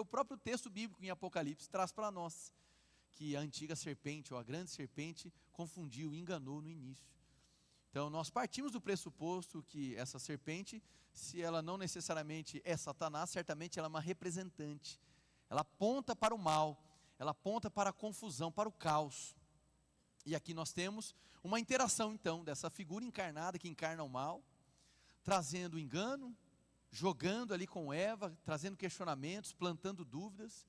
o próprio texto bíblico em Apocalipse traz para nós que a antiga serpente, ou a grande serpente, confundiu, enganou no início. Então nós partimos do pressuposto que essa serpente, se ela não necessariamente é Satanás, certamente ela é uma representante. Ela aponta para o mal, ela aponta para a confusão, para o caos. E aqui nós temos uma interação então dessa figura encarnada que encarna o mal, trazendo engano, jogando ali com Eva, trazendo questionamentos, plantando dúvidas,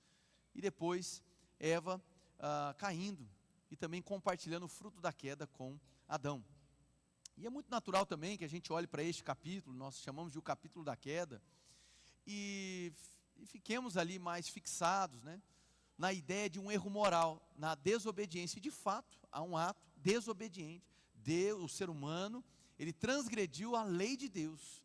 e depois Eva caindo e também compartilhando o fruto da queda com Adão. E é muito natural também que a gente olhe para este capítulo, nós chamamos de o capítulo da queda, e fiquemos ali mais fixados, né, na ideia de um erro moral, na desobediência. E de fato, há um ato desobediente. O ser humano, ele transgrediu a lei de Deus.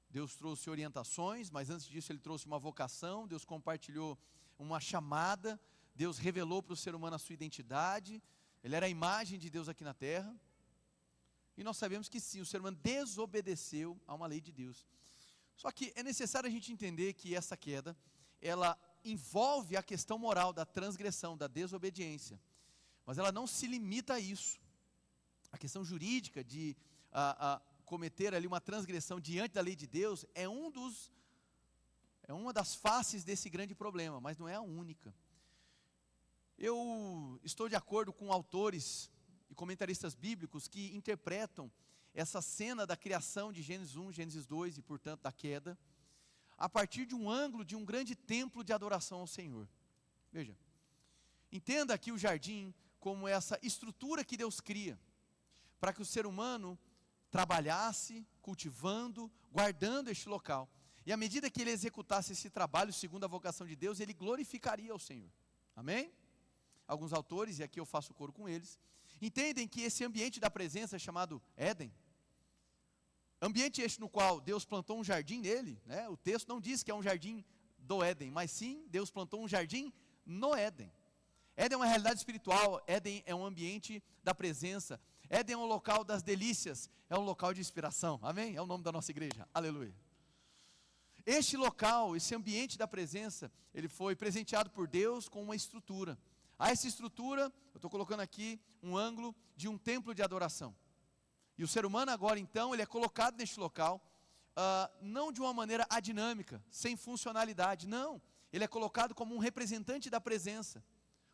Deus trouxe orientações, mas antes disso ele trouxe uma vocação, Deus compartilhou uma chamada, Deus revelou para o ser humano a sua identidade, ele era a imagem de Deus aqui na terra. E nós sabemos que sim, o ser humano desobedeceu a uma lei de Deus. Só que é necessário a gente entender que essa queda, ela envolve a questão moral da transgressão, da desobediência. Mas ela não se limita a isso. A questão jurídica de cometer ali uma transgressão diante da lei de Deus é uma das faces desse grande problema, mas não é a única. Eu estou de acordo com autores e comentaristas bíblicos que interpretam essa cena da criação de Gênesis 1, Gênesis 2 e portanto da queda, a partir de um ângulo de um grande templo de adoração ao Senhor. Veja, entenda aqui o jardim como essa estrutura que Deus cria, para que o ser humano trabalhasse, cultivando, guardando este local, e à medida que ele executasse esse trabalho segundo a vocação de Deus, ele glorificaria ao Senhor, amém? Alguns autores, e aqui eu faço coro com eles, entendem que esse ambiente da presença é chamado Éden, ambiente este no qual Deus plantou um jardim nele, né? O texto não diz que é um jardim do Éden, mas sim, Deus plantou um jardim no Éden. Éden é uma realidade espiritual, Éden é um ambiente da presença, Éden é um local das delícias, é um local de inspiração, amém? É o nome da nossa igreja, aleluia. Este local, esse ambiente da presença, ele foi presenteado por Deus com uma estrutura. A essa estrutura, eu estou colocando aqui um ângulo de um templo de adoração. E o ser humano agora então, ele é colocado neste local, não de uma maneira adinâmica, sem funcionalidade, não. Ele é colocado como um representante da presença.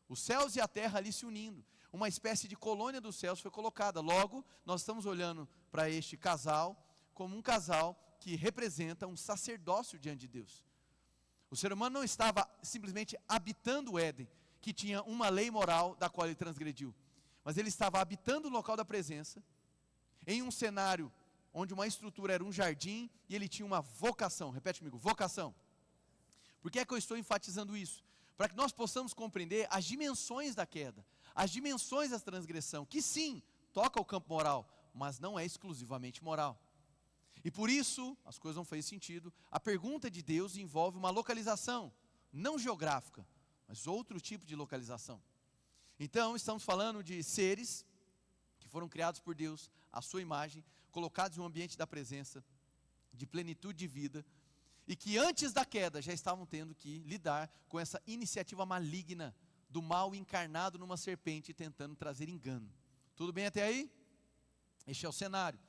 Os céus e a terra ali se unindo, uma espécie de colônia dos céus foi colocada. Logo, nós estamos olhando para este casal, como um casal que representa um sacerdócio diante de Deus. O ser humano não estava simplesmente habitando o Éden, que tinha uma lei moral da qual ele transgrediu, mas ele estava habitando o local da presença, em um cenário onde uma estrutura era um jardim, e ele tinha uma vocação. Repete comigo, vocação. Por que é que eu estou enfatizando isso? Para que nós possamos compreender as dimensões da queda, as dimensões da transgressão, que sim, toca o campo moral, mas não é exclusivamente moral. E por isso, as coisas não fazem sentido, a pergunta de Deus envolve uma localização, não geográfica, mas outro tipo de localização. Então, estamos falando de seres que foram criados por Deus, à sua imagem, colocados em um ambiente da presença, de plenitude de vida, e que antes da queda já estavam tendo que lidar com essa iniciativa maligna do mal encarnado numa serpente, tentando trazer engano. Tudo bem até aí? Este é o cenário.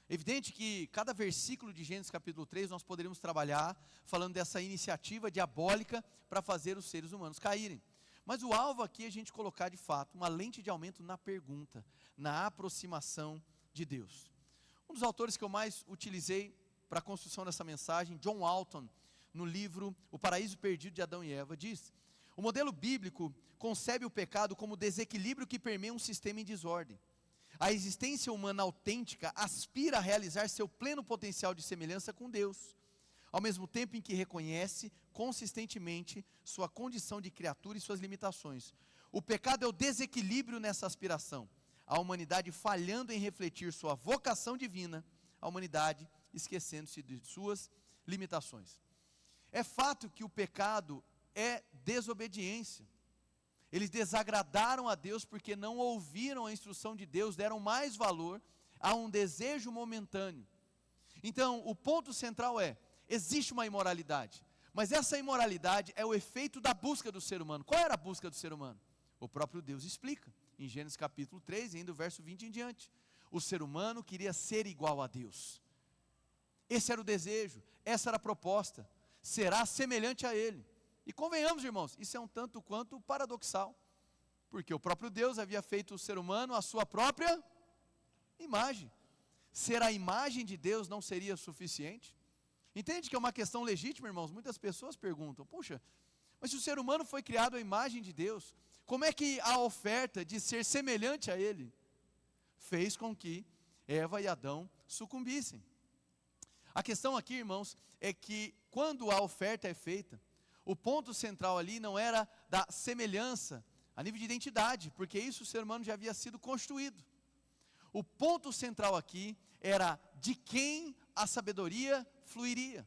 Evidente que cada versículo de Gênesis capítulo 3 nós poderíamos trabalhar falando dessa iniciativa diabólica para fazer os seres humanos caírem. Mas o alvo aqui é a gente colocar de fato uma lente de aumento na pergunta, na aproximação de Deus. Um dos autores que eu mais utilizei para a construção dessa mensagem, John Walton, no livro O Paraíso Perdido de Adão e Eva, diz: o modelo bíblico concebe o pecado como desequilíbrio que permeia um sistema em desordem. A existência humana autêntica aspira a realizar seu pleno potencial de semelhança com Deus, ao mesmo tempo em que reconhece consistentemente sua condição de criatura e suas limitações. O pecado é o desequilíbrio nessa aspiração, a humanidade falhando em refletir sua vocação divina, a humanidade esquecendo-se de suas limitações. É fato que o pecado é desobediência. Eles desagradaram a Deus porque não ouviram a instrução de Deus, deram mais valor a um desejo momentâneo. Então, o ponto central é: existe uma imoralidade, Mas essa imoralidade é o efeito da busca do ser humano. Qual era a busca do ser humano? O próprio Deus explica, em Gênesis capítulo 3, ainda o verso 20 em diante. O ser humano queria ser igual a Deus. Esse era o desejo, essa era a proposta. Será semelhante a Ele. E convenhamos, irmãos, isso é um tanto quanto paradoxal. Porque o próprio Deus havia feito o ser humano à sua própria imagem. Ser a imagem de Deus não seria suficiente? Entende que é uma questão legítima, irmãos? Muitas pessoas perguntam, puxa, mas se o ser humano foi criado à imagem de Deus, como é que a oferta de ser semelhante a Ele fez com que Eva e Adão sucumbissem? A questão aqui, irmãos, é que quando a oferta é feita, o ponto central ali não era da semelhança a nível de identidade, porque isso o ser humano já havia sido construído. O ponto central aqui era de quem a sabedoria fluiria.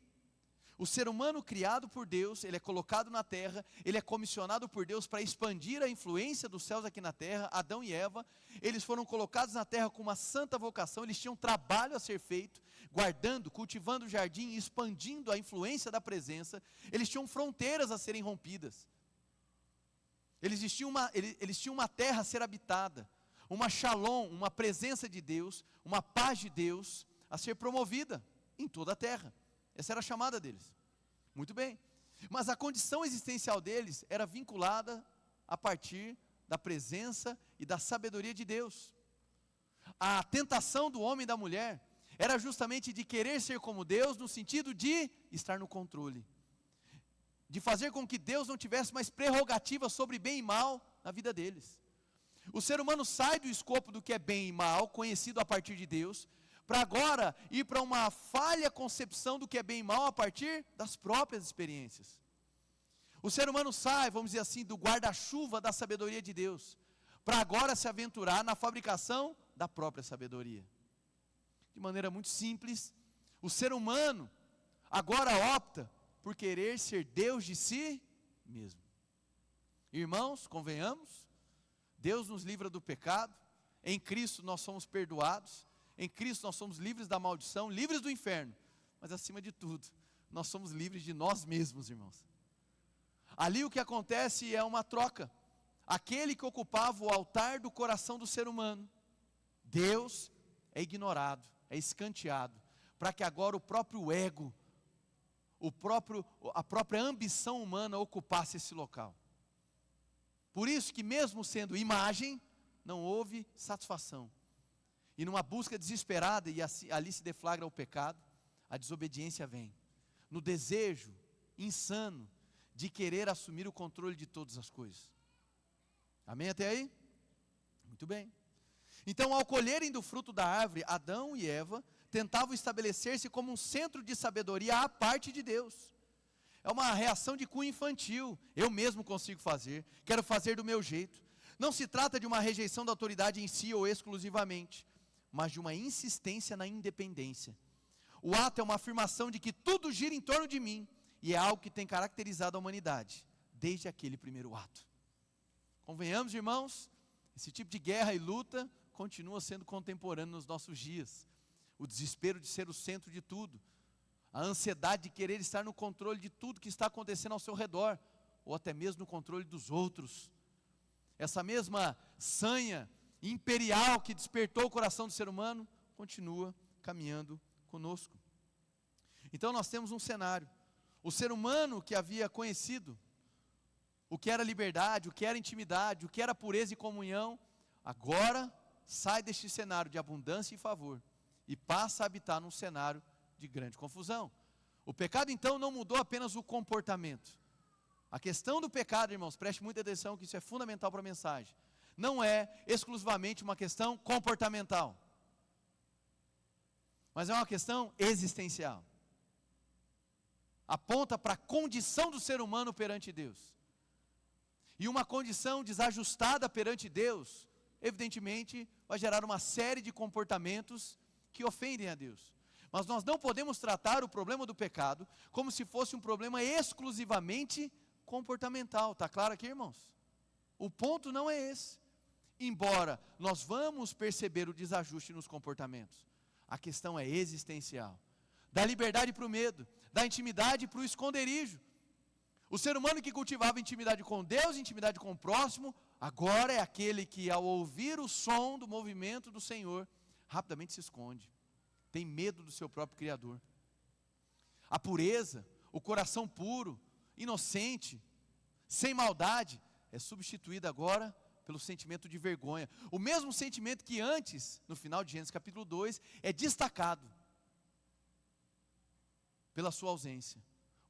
O ser humano criado por Deus, ele é colocado na terra, ele é comissionado por Deus para expandir a influência dos céus aqui na terra. Adão e Eva, eles foram colocados na terra com uma santa vocação, eles tinham trabalho a ser feito, guardando, cultivando o jardim, expandindo a influência da presença. Eles tinham fronteiras a serem rompidas. Eles tinham uma terra a ser habitada, uma shalom, uma presença de Deus, uma paz de Deus a ser promovida em toda a terra. Essa era a chamada deles. Muito bem. Mas a condição existencial deles era vinculada a partir da presença e da sabedoria de Deus. A tentação do homem e da mulher era justamente de querer ser como Deus, no sentido de estar no controle, de fazer com que Deus não tivesse mais prerrogativa sobre bem e mal na vida deles. O ser humano sai do escopo do que é bem e mal, conhecido a partir de Deus, para agora ir para uma falha concepção do que é bem e mal a partir das próprias experiências. O ser humano sai, vamos dizer assim, do guarda-chuva da sabedoria de Deus, para agora se aventurar na fabricação da própria sabedoria. De maneira muito simples, o ser humano agora opta por querer ser Deus de si mesmo. Irmãos, convenhamos, Deus nos livra do pecado, em Cristo nós somos perdoados, em Cristo nós somos livres da maldição, livres do inferno, mas acima de tudo, nós somos livres de nós mesmos, irmãos. Ali o que acontece é uma troca. Aquele que ocupava o altar do coração do ser humano, Deus é ignorado, é escanteado, para que agora o próprio ego, a própria ambição humana ocupasse esse local. Por isso que mesmo sendo imagem, não houve satisfação. E numa busca desesperada, e ali se deflagra o pecado, a desobediência vem. No desejo insano de querer assumir o controle de todas as coisas. Amém até aí? Muito bem. Então, ao colherem do fruto da árvore, Adão e Eva tentavam estabelecer-se como um centro de sabedoria à parte de Deus. É uma reação de cunho infantil. Eu mesmo consigo fazer, quero fazer do meu jeito. Não se trata de uma rejeição da autoridade em si ou exclusivamente, mas de uma insistência na independência. O ato é uma afirmação de que tudo gira em torno de mim, e é algo que tem caracterizado a humanidade, desde aquele primeiro ato. Convenhamos, irmãos, esse tipo de guerra e luta continua sendo contemporâneo nos nossos dias. O desespero de ser o centro de tudo, a ansiedade de querer estar no controle de tudo que está acontecendo ao seu redor, ou até mesmo no controle dos outros. Essa mesma sanha imperial que despertou o coração do ser humano, continua caminhando conosco. Então nós temos um cenário. O ser humano que havia conhecido o que era liberdade, o que era intimidade, o que era pureza e comunhão, agora sai deste cenário de abundância e favor e passa a habitar num cenário de grande confusão. O pecado então não mudou apenas o comportamento. A questão do pecado, irmãos, preste muita atenção que isso é fundamental para a mensagem. Não é exclusivamente uma questão comportamental, mas é uma questão existencial. Aponta para a condição do ser humano perante Deus. E uma condição desajustada perante Deus, evidentemente, vai gerar uma série de comportamentos que ofendem a Deus. Mas nós não podemos tratar o problema do pecado como se fosse um problema exclusivamente comportamental. Está claro aqui, irmãos? O ponto não é esse. Embora nós vamos perceber o desajuste nos comportamentos, a questão é existencial. Da liberdade para o medo, da intimidade para o esconderijo. O ser humano que cultivava intimidade com Deus, intimidade com o próximo, agora é aquele que, ao ouvir o som do movimento do Senhor, rapidamente se esconde, tem medo do seu próprio Criador. A pureza, o coração puro, inocente, sem maldade, é substituída agora pelo sentimento de vergonha. O mesmo sentimento que antes, no final de Gênesis capítulo 2, é destacado pela sua ausência.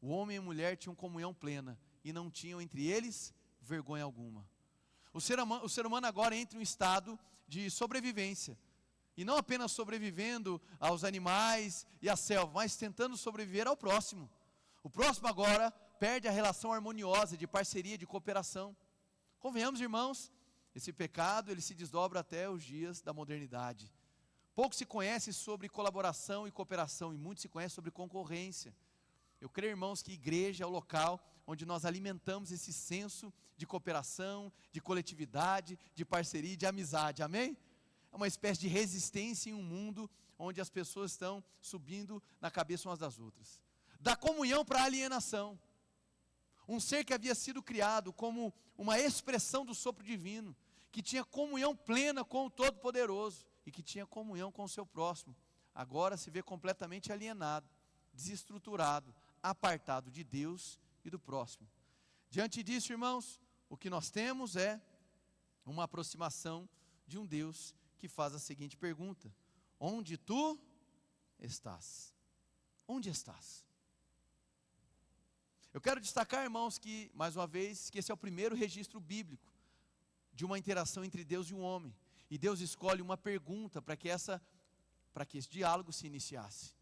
O homem e a mulher tinham comunhão plena e não tinham entre eles vergonha alguma. O ser humano agora entra em um estado de sobrevivência. E não apenas sobrevivendo aos animais e à selva, mas tentando sobreviver ao próximo. O próximo agora perde a relação harmoniosa de parceria, de cooperação. Convenhamos, irmãos, esse pecado ele se desdobra até os dias da modernidade. Pouco se conhece sobre colaboração e cooperação, e muito se conhece sobre concorrência. Eu creio, irmãos, que igreja é o local onde nós alimentamos esse senso de cooperação, de coletividade, de parceria e de amizade, amém? É uma espécie de resistência em um mundo onde as pessoas estão subindo na cabeça umas das outras. Da comunhão para a alienação. Um ser que havia sido criado como uma expressão do sopro divino, que tinha comunhão plena com o Todo-Poderoso e que tinha comunhão com o seu próximo, agora se vê completamente alienado, desestruturado, apartado de Deus e do próximo. Diante disso, irmãos, o que nós temos é uma aproximação de um Deus que faz a seguinte pergunta: onde tu estás? Onde estás? Eu quero destacar, irmãos, que, mais uma vez, que esse é o primeiro registro bíblico de uma interação entre Deus e um homem. E Deus escolhe uma pergunta para que esse diálogo se iniciasse.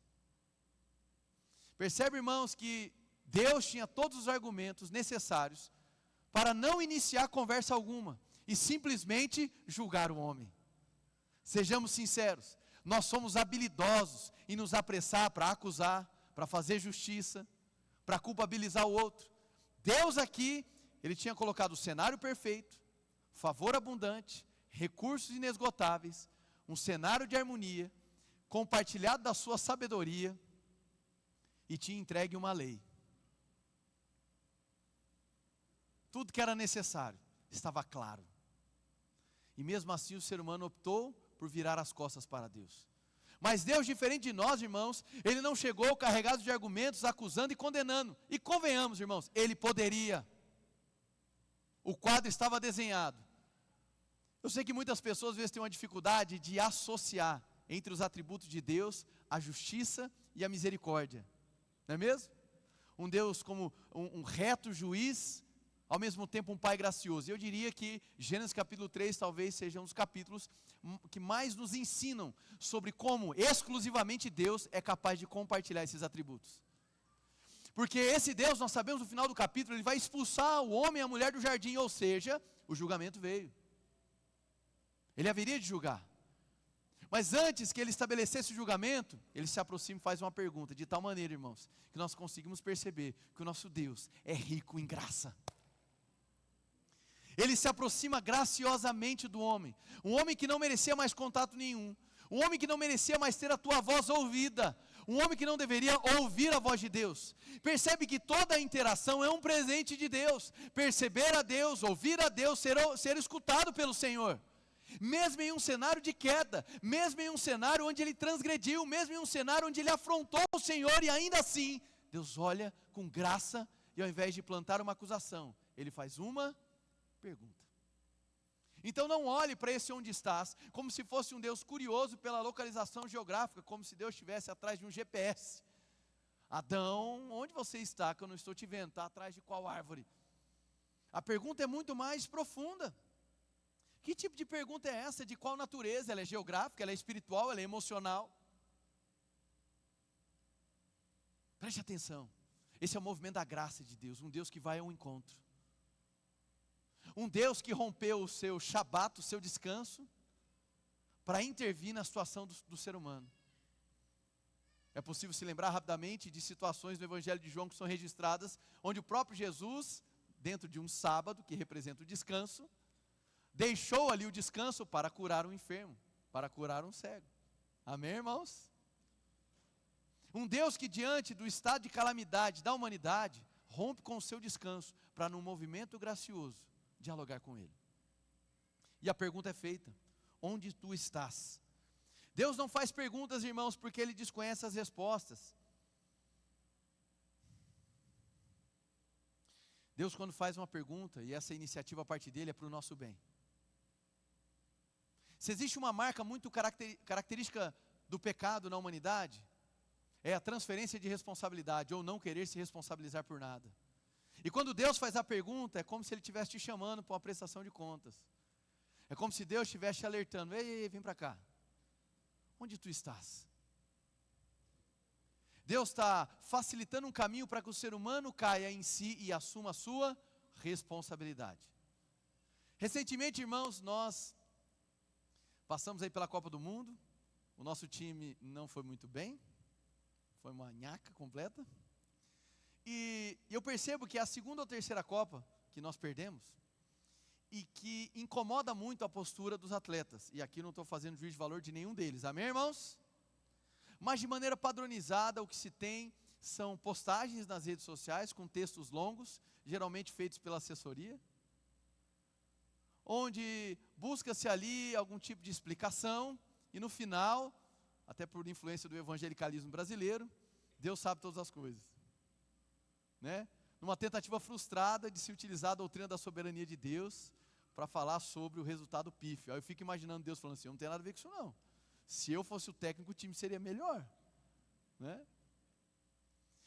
Percebe, irmãos, que Deus tinha todos os argumentos necessários para não iniciar conversa alguma e simplesmente julgar o homem. Sejamos sinceros, nós somos habilidosos em nos apressar para acusar, para fazer justiça, para culpabilizar o outro. Deus aqui, Ele tinha colocado o cenário perfeito, favor abundante, recursos inesgotáveis, um cenário de harmonia, compartilhado da sua sabedoria, e tinha entregue uma lei. Tudo que era necessário estava claro. E mesmo assim o ser humano optou por virar as costas para Deus. Mas Deus, diferente de nós, irmãos, Ele não chegou carregado de argumentos, acusando e condenando. E convenhamos, irmãos, Ele poderia. O quadro estava desenhado. Eu sei que muitas pessoas às vezes têm uma dificuldade de associar entre os atributos de Deus a justiça e a misericórdia. Não é mesmo? Um Deus como um reto juiz, ao mesmo tempo um pai gracioso. Eu diria que Gênesis capítulo 3 talvez seja um dos capítulos que mais nos ensinam sobre como exclusivamente Deus é capaz de compartilhar esses atributos. Porque esse Deus, nós sabemos no final do capítulo, Ele vai expulsar o homem e a mulher do jardim, ou seja, o julgamento veio. Ele haveria de julgar. Mas antes que Ele estabelecesse o julgamento, Ele se aproxima e faz uma pergunta, de tal maneira, irmãos, que nós conseguimos perceber que o nosso Deus é rico em graça. Ele se aproxima graciosamente do homem, um homem que não merecia mais contato nenhum, um homem que não merecia mais ter a tua voz ouvida, um homem que não deveria ouvir a voz de Deus. Percebe que toda a interação é um presente de Deus, perceber a Deus, ouvir a Deus, ser escutado pelo Senhor. Mesmo em um cenário de queda, mesmo em um cenário onde ele transgrediu, mesmo em um cenário onde ele afrontou o Senhor, e ainda assim, Deus olha com graça, e ao invés de plantar uma acusação, Ele faz uma pergunta. Então não olhe para esse onde estás, como se fosse um Deus curioso pela localização geográfica, como se Deus estivesse atrás de um GPS. Adão, onde você está que eu não estou te vendo? Está atrás de qual árvore? A pergunta é muito mais profunda. Que tipo de pergunta é essa? De qual natureza? Ela é geográfica, ela é espiritual, ela é emocional? Preste atenção. Esse é o movimento da graça de Deus, um Deus que vai ao encontro. Um Deus que rompeu o seu shabat, o seu descanso, para intervir na situação do ser humano. É possível se lembrar rapidamente de situações no Evangelho de João que são registradas, onde o próprio Jesus, dentro de um sábado, que representa o descanso, deixou ali o descanso para curar um enfermo, para curar um cego. Amém, irmãos? Um Deus que diante do estado de calamidade da humanidade, rompe com o seu descanso, para num movimento gracioso, dialogar com Ele. E a pergunta é feita: onde tu estás? Deus não faz perguntas, irmãos, porque Ele desconhece as respostas. Deus, quando faz uma pergunta, e essa iniciativa a partir dele é para o nosso bem. Se existe uma marca muito característica do pecado na humanidade, é a transferência de responsabilidade, ou não querer se responsabilizar por nada. E quando Deus faz a pergunta, é como se Ele estivesse te chamando para uma prestação de contas. É como se Deus estivesse te alertando: ei, vem para cá. Onde tu estás? Deus está facilitando um caminho para que o ser humano caia em si e assuma a sua responsabilidade. Recentemente, irmãos, nós passamos aí pela Copa do Mundo. O nosso time não foi muito bem. Foi uma nhaca completa. E eu percebo que é a segunda ou terceira Copa que nós perdemos, e que incomoda muito a postura dos atletas. E aqui não estou fazendo juízo de valor de nenhum deles, amém, irmãos? Mas de maneira padronizada, o que se tem são postagens nas redes sociais com textos longos, geralmente feitos pela assessoria, onde busca-se ali algum tipo de explicação, e no final, até por influência do evangelicalismo brasileiro, Deus sabe todas as coisas, né? Numa tentativa frustrada de se utilizar a doutrina da soberania de Deus para falar sobre o resultado pífio. Aí eu fico imaginando Deus falando assim: eu não tenho nada a ver com isso não. Se eu fosse o técnico, o time seria melhor, né?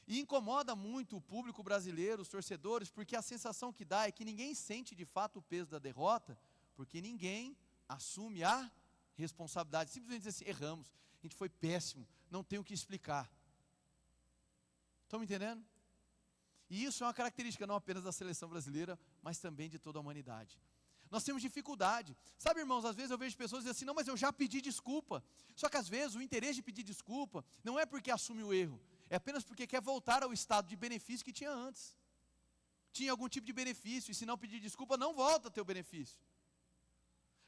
E incomoda muito o público brasileiro, os torcedores, porque a sensação que dá é que ninguém sente de fato o peso da derrota, porque ninguém assume a responsabilidade. Simplesmente diz assim: erramos, a gente foi péssimo, não tem o que explicar. Estão me entendendo? E isso é uma característica não apenas da seleção brasileira, mas também de toda a humanidade. Nós temos dificuldade. Sabe, irmãos, às vezes eu vejo pessoas dizendo assim: não, mas eu já pedi desculpa. Só que às vezes o interesse de pedir desculpa não é porque assume o erro, é apenas porque quer voltar ao estado de benefício que tinha antes. Tinha algum tipo de benefício, e se não pedir desculpa, não volta a ter o benefício.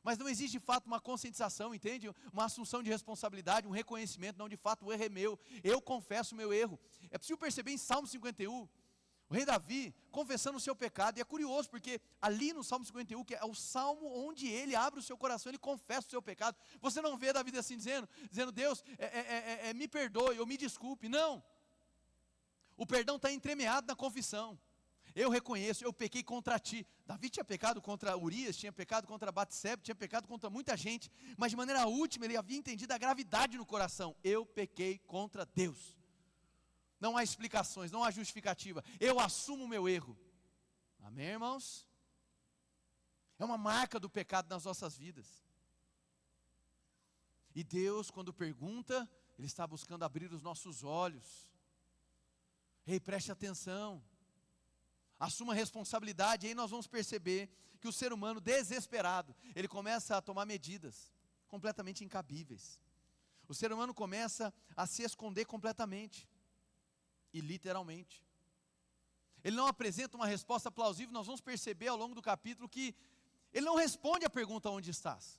Mas não existe de fato uma conscientização, entende? Uma assunção de responsabilidade, um reconhecimento: não, de fato o erro é meu, eu confesso o meu erro. É possível perceber em Salmo 51, o rei Davi confessando o seu pecado. E é curioso, porque ali no Salmo 51, que é o salmo onde ele abre o seu coração, ele confessa o seu pecado. Você não vê Davi assim dizendo: Deus, me perdoe, ou me desculpe. Não. O perdão está entremeado na confissão. Eu reconheço, eu pequei contra ti. Davi tinha pecado contra Urias, tinha pecado contra Batsebe, tinha pecado contra muita gente, mas de maneira última ele havia entendido a gravidade no coração: eu pequei contra Deus. Não há explicações, não há justificativa. Eu assumo o meu erro. Amém, irmãos? É uma marca do pecado nas nossas vidas. E Deus, quando pergunta, Ele está buscando abrir os nossos olhos. Ei, preste atenção. Assuma a responsabilidade. E aí nós vamos perceber que o ser humano desesperado, ele começa a tomar medidas completamente incabíveis. O ser humano começa a se esconder completamente. E literalmente. Ele não apresenta uma resposta plausível. Nós vamos perceber ao longo do capítulo que ele não responde a pergunta: onde estás?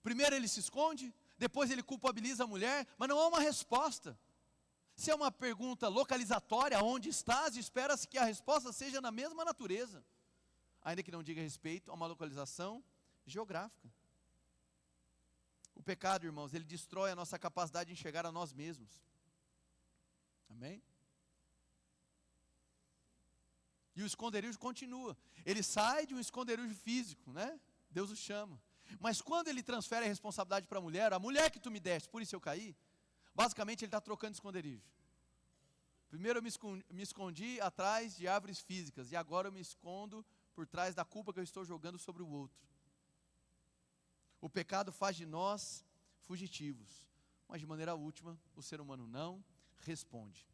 Primeiro ele se esconde, depois ele culpabiliza a mulher, mas não há uma resposta. Se é uma pergunta localizatória: onde estás? Espera-se que a resposta seja na mesma natureza, ainda que não diga respeito a uma localização geográfica. O pecado, irmãos, ele destrói a nossa capacidade de enxergar a nós mesmos. Amém? E o esconderijo continua. Ele sai de um esconderijo físico, né? Deus o chama. Mas quando ele transfere a responsabilidade para a mulher que tu me deste, por isso eu caí, basicamente ele está trocando de esconderijo. Primeiro eu me escondi atrás de árvores físicas, e agora eu me escondo por trás da culpa que eu estou jogando sobre o outro. O pecado faz de nós fugitivos, mas de maneira última, o ser humano não responde.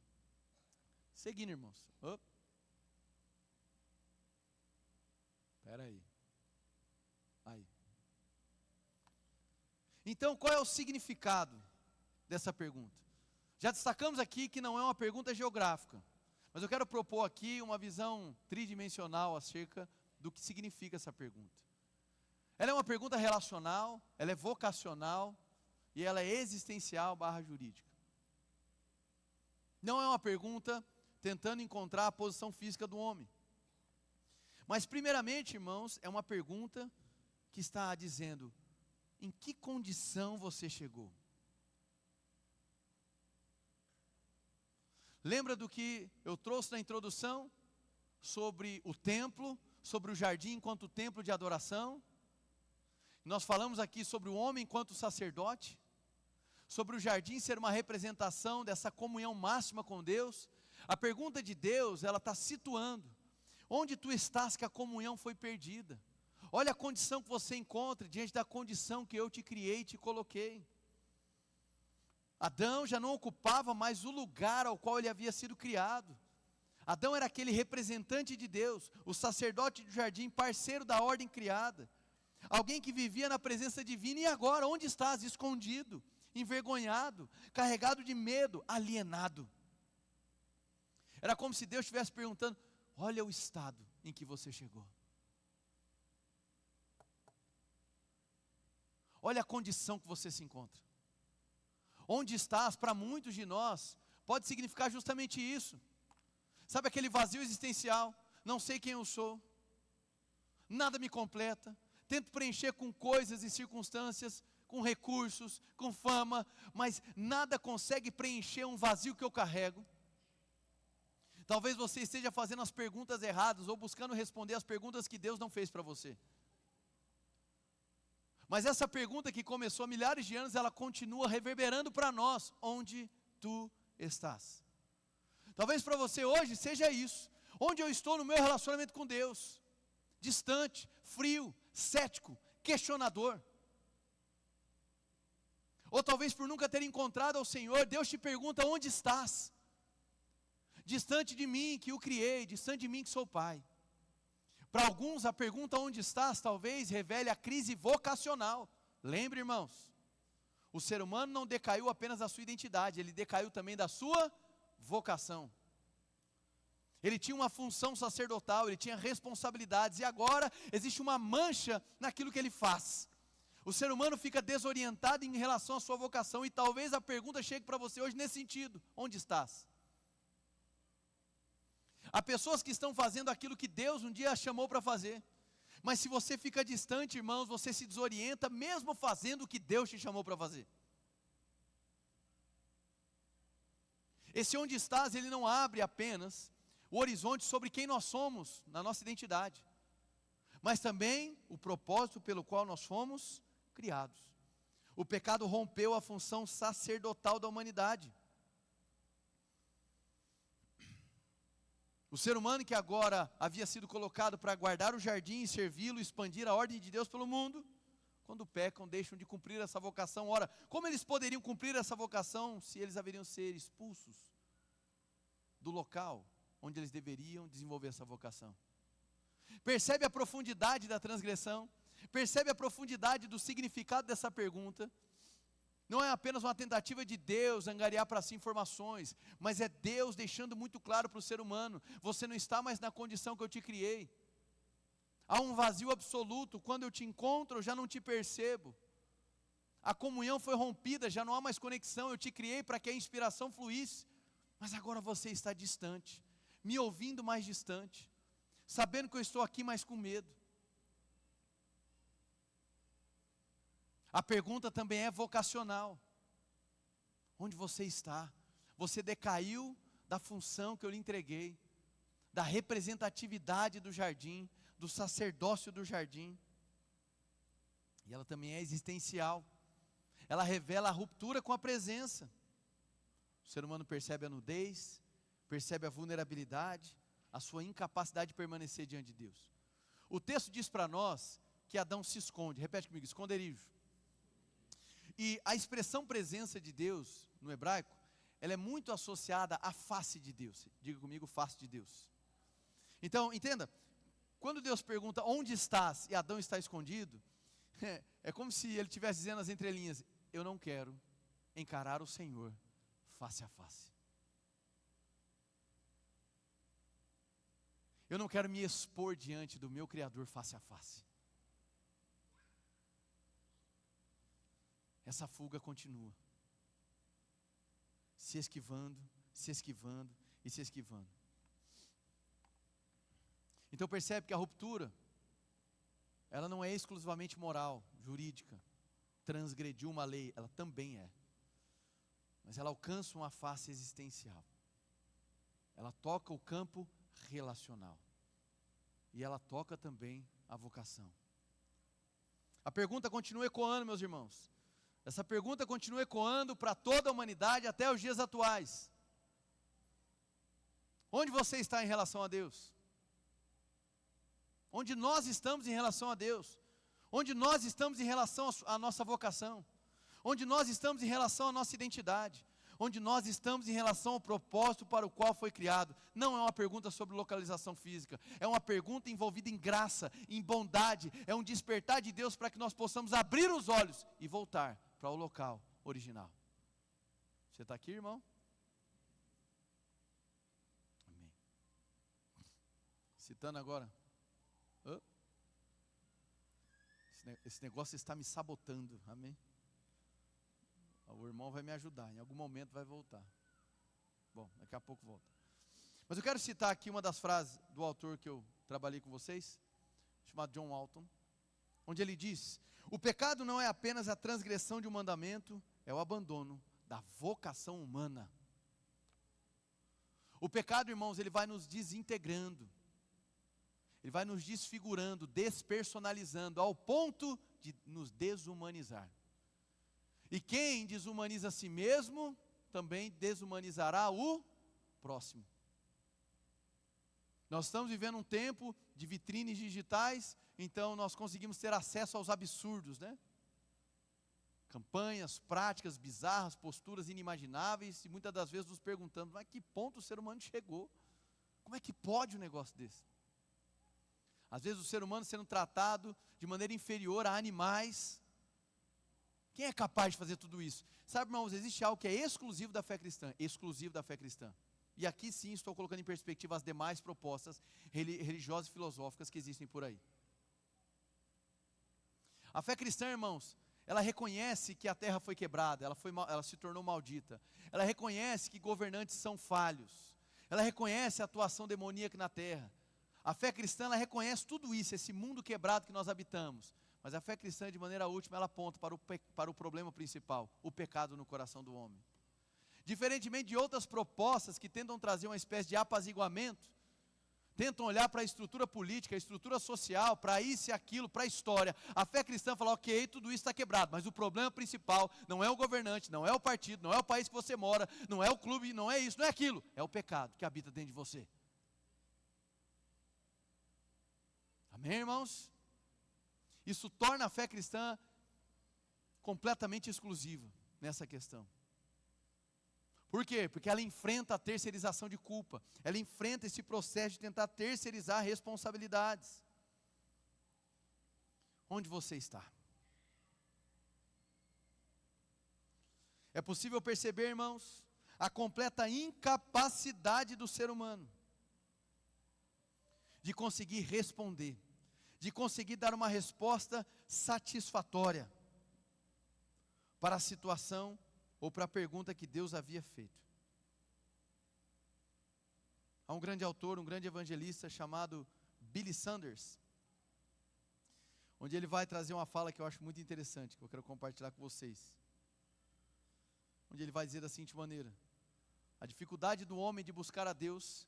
Seguindo, irmãos. Espera aí. Então, qual é o significado dessa pergunta? Já destacamos aqui que não é uma pergunta geográfica, mas eu quero propor aqui uma visão tridimensional acerca do que significa essa pergunta. Ela é uma pergunta relacional, ela é vocacional e ela é existencial / jurídica. Não é uma pergunta tentando encontrar a posição física do homem. Mas primeiramente, irmãos, é uma pergunta que está dizendo: em que condição você chegou? Lembra do que eu trouxe na introdução? Sobre o templo, sobre o jardim enquanto templo de adoração. Nós falamos aqui sobre o homem enquanto sacerdote, sobre o jardim ser uma representação dessa comunhão máxima com Deus. A pergunta de Deus, ela está situando: onde tu estás que a comunhão foi perdida? Olha a condição que você encontra diante da condição que eu te criei e te coloquei. Adão já não ocupava mais o lugar ao qual ele havia sido criado. Adão era aquele representante de Deus, o sacerdote do jardim, parceiro da ordem criada. Alguém que vivia na presença divina. E agora, onde estás? Escondido, envergonhado, carregado de medo, alienado. Era como se Deus estivesse perguntando: olha o estado em que você chegou. Olha a condição que você se encontra. Onde estás, para muitos de nós, pode significar justamente isso. Sabe aquele vazio existencial? Não sei quem eu sou, nada me completa, tento preencher com coisas e circunstâncias, com recursos, com fama, mas nada consegue preencher um vazio que eu carrego. Talvez você esteja fazendo as perguntas erradas, ou buscando responder as perguntas que Deus não fez para você. Mas essa pergunta que começou há milhares de anos, ela continua reverberando para nós: onde tu estás? Talvez para você hoje seja isso: onde eu estou no meu relacionamento com Deus? Distante, frio, cético, questionador. Ou talvez por nunca ter encontrado ao Senhor, Deus te pergunta: onde estás? Distante de mim que o criei, distante de mim que sou pai. Para alguns, a pergunta onde estás talvez revele a crise vocacional. Lembre, irmãos, o ser humano não decaiu apenas da sua identidade, ele decaiu também da sua vocação. Ele tinha uma função sacerdotal, ele tinha responsabilidades, e agora existe uma mancha naquilo que ele faz. O ser humano fica desorientado em relação à sua vocação, e talvez a pergunta chegue para você hoje nesse sentido: onde estás? Há pessoas que estão fazendo aquilo que Deus um dia chamou para fazer, mas se você fica distante, irmãos, você se desorienta, mesmo fazendo o que Deus te chamou para fazer. Esse onde estás, ele não abre apenas o horizonte sobre quem nós somos, na nossa identidade, mas também o propósito pelo qual nós fomos criados. O pecado rompeu a função sacerdotal da humanidade. O ser humano que agora havia sido colocado para guardar o jardim e servi-lo, expandir a ordem de Deus pelo mundo, quando pecam, deixam de cumprir essa vocação. Ora, como eles poderiam cumprir essa vocação se eles haveriam ser expulsos do local onde eles deveriam desenvolver essa vocação? Percebe a profundidade da transgressão? Percebe a profundidade do significado dessa pergunta? Não é apenas uma tentativa de Deus angariar para si informações, mas é Deus deixando muito claro para o ser humano: você não está mais na condição que eu te criei. Há um vazio absoluto, quando eu te encontro eu já não te percebo. A comunhão foi rompida, já não há mais conexão. Eu te criei para que a inspiração fluísse, mas agora você está distante, me ouvindo mais distante, sabendo que eu estou aqui, mas com medo. A pergunta também é vocacional: onde você está? Você decaiu da função que eu lhe entreguei, da representatividade do jardim, do sacerdócio do jardim. E ela também é existencial. Ela revela a ruptura com a presença. O ser humano percebe a nudez, percebe a vulnerabilidade, a sua incapacidade de permanecer diante de Deus. O texto diz para nós que Adão se esconde. Repete comigo: esconderijo. E a expressão presença de Deus, no hebraico, ela é muito associada à face de Deus. Diga comigo: face de Deus. Então, entenda, quando Deus pergunta onde estás e Adão está escondido, é como se ele estivesse dizendo nas entrelinhas: eu não quero encarar o Senhor face a face. Eu não quero me expor diante do meu Criador face a face. Essa fuga continua, se esquivando, e se esquivando. Então percebe que a ruptura, ela não é exclusivamente moral, jurídica, transgrediu uma lei, ela também é. Mas ela alcança uma face existencial. Ela toca o campo relacional. E ela toca também a vocação. A pergunta continua ecoando, meus irmãos. Essa pergunta continua ecoando para toda a humanidade até os dias atuais. Onde você está em relação a Deus? Onde nós estamos em relação a Deus? Onde nós estamos em relação à nossa vocação? Onde nós estamos em relação à nossa identidade? Onde nós estamos em relação ao propósito para o qual foi criado? Não é uma pergunta sobre localização física, é uma pergunta envolvida em graça, em bondade, é um despertar de Deus para que nós possamos abrir os olhos e voltar para o local original. Você está aqui, irmão? Amém. Citando agora. Esse negócio está me sabotando, amém? O irmão vai me ajudar, em algum momento vai voltar. Bom, daqui a pouco volta. Mas eu quero citar aqui uma das frases do autor que eu trabalhei com vocês, chamado John Walton, onde ele diz: o pecado não é apenas a transgressão de um mandamento, é o abandono da vocação humana. O pecado, irmãos, ele vai nos desintegrando, ele vai nos desfigurando, despersonalizando, ao ponto de nos desumanizar. E quem desumaniza a si mesmo, também desumanizará o próximo. Nós estamos vivendo um tempo de vitrines digitais, então nós conseguimos ter acesso aos absurdos, né? Campanhas, práticas bizarras, posturas inimagináveis, e muitas das vezes nos perguntamos, mas que ponto o ser humano chegou? Como é que pode um negócio desse? Às vezes o ser humano sendo tratado de maneira inferior a animais. Quem é capaz de fazer tudo isso? Sabe, irmãos, existe algo que é exclusivo da fé cristã, exclusivo da fé cristã. E aqui sim estou colocando em perspectiva as demais propostas religiosas e filosóficas que existem por aí. A fé cristã, irmãos, ela reconhece que a terra foi quebrada, ela se tornou maldita. Ela reconhece que governantes são falhos. Ela reconhece a atuação demoníaca na terra. A fé cristã, ela reconhece tudo isso, esse mundo quebrado que nós habitamos. Mas a fé cristã, de maneira última, ela aponta para o problema principal, o pecado no coração do homem. Diferentemente de outras propostas que tentam trazer uma espécie de apaziguamento, tentam olhar para a estrutura política, a estrutura social, para isso e aquilo, para a história. A fé cristã fala, ok, tudo isso está quebrado, mas o problema principal não é o governante, não é o partido, não é o país que você mora, não é o clube, não é isso, não é aquilo. É o pecado que habita dentro de você. Amém, irmãos? Isso torna a fé cristã completamente exclusiva nessa questão. Por quê? Porque ela enfrenta a terceirização de culpa. Ela enfrenta esse processo de tentar terceirizar responsabilidades. Onde você está? É possível perceber, irmãos, a completa incapacidade do ser humano de conseguir responder, de conseguir dar uma resposta satisfatória para a situação ou para a pergunta que Deus havia feito. Há um grande autor, um grande evangelista chamado Billy Sanders, onde ele vai trazer uma fala que eu acho muito interessante, que eu quero compartilhar com vocês. Onde ele vai dizer da seguinte maneira: a dificuldade do homem de buscar a Deus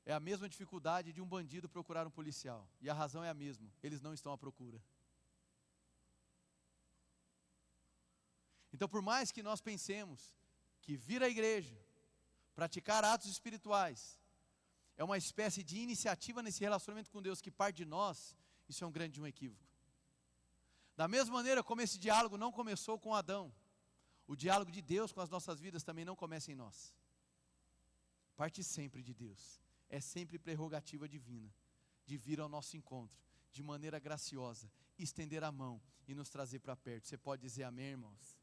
é a mesma dificuldade de um bandido procurar um policial. E a razão é a mesma, eles não estão à procura. Então, por mais que nós pensemos que vir à igreja, praticar atos espirituais, é uma espécie de iniciativa nesse relacionamento com Deus que parte de nós, isso é um grande equívoco. Da mesma maneira como esse diálogo não começou com Adão, o diálogo de Deus com as nossas vidas também não começa em nós. Parte sempre de Deus. É sempre prerrogativa divina de vir ao nosso encontro de maneira graciosa, estender a mão e nos trazer para perto. Você pode dizer amém, irmãos?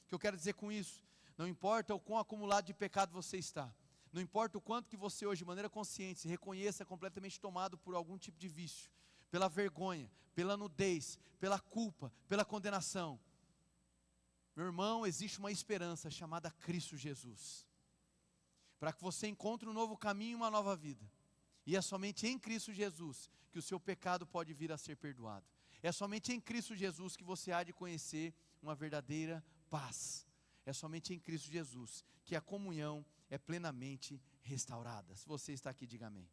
O que eu quero dizer com isso? Não importa o quão acumulado de pecado você está, não importa o quanto que você hoje, de maneira consciente, se reconheça completamente tomado por algum tipo de vício, pela vergonha, pela nudez, pela culpa, pela condenação. Meu irmão, existe uma esperança chamada Cristo Jesus. para que você encontre um novo caminho e uma nova vida. E é somente em Cristo Jesus que o seu pecado pode vir a ser perdoado. É somente em Cristo Jesus que você há de conhecer uma verdadeira paz. É somente em Cristo Jesus que a comunhão é plenamente restaurada. Se você está aqui, diga amém.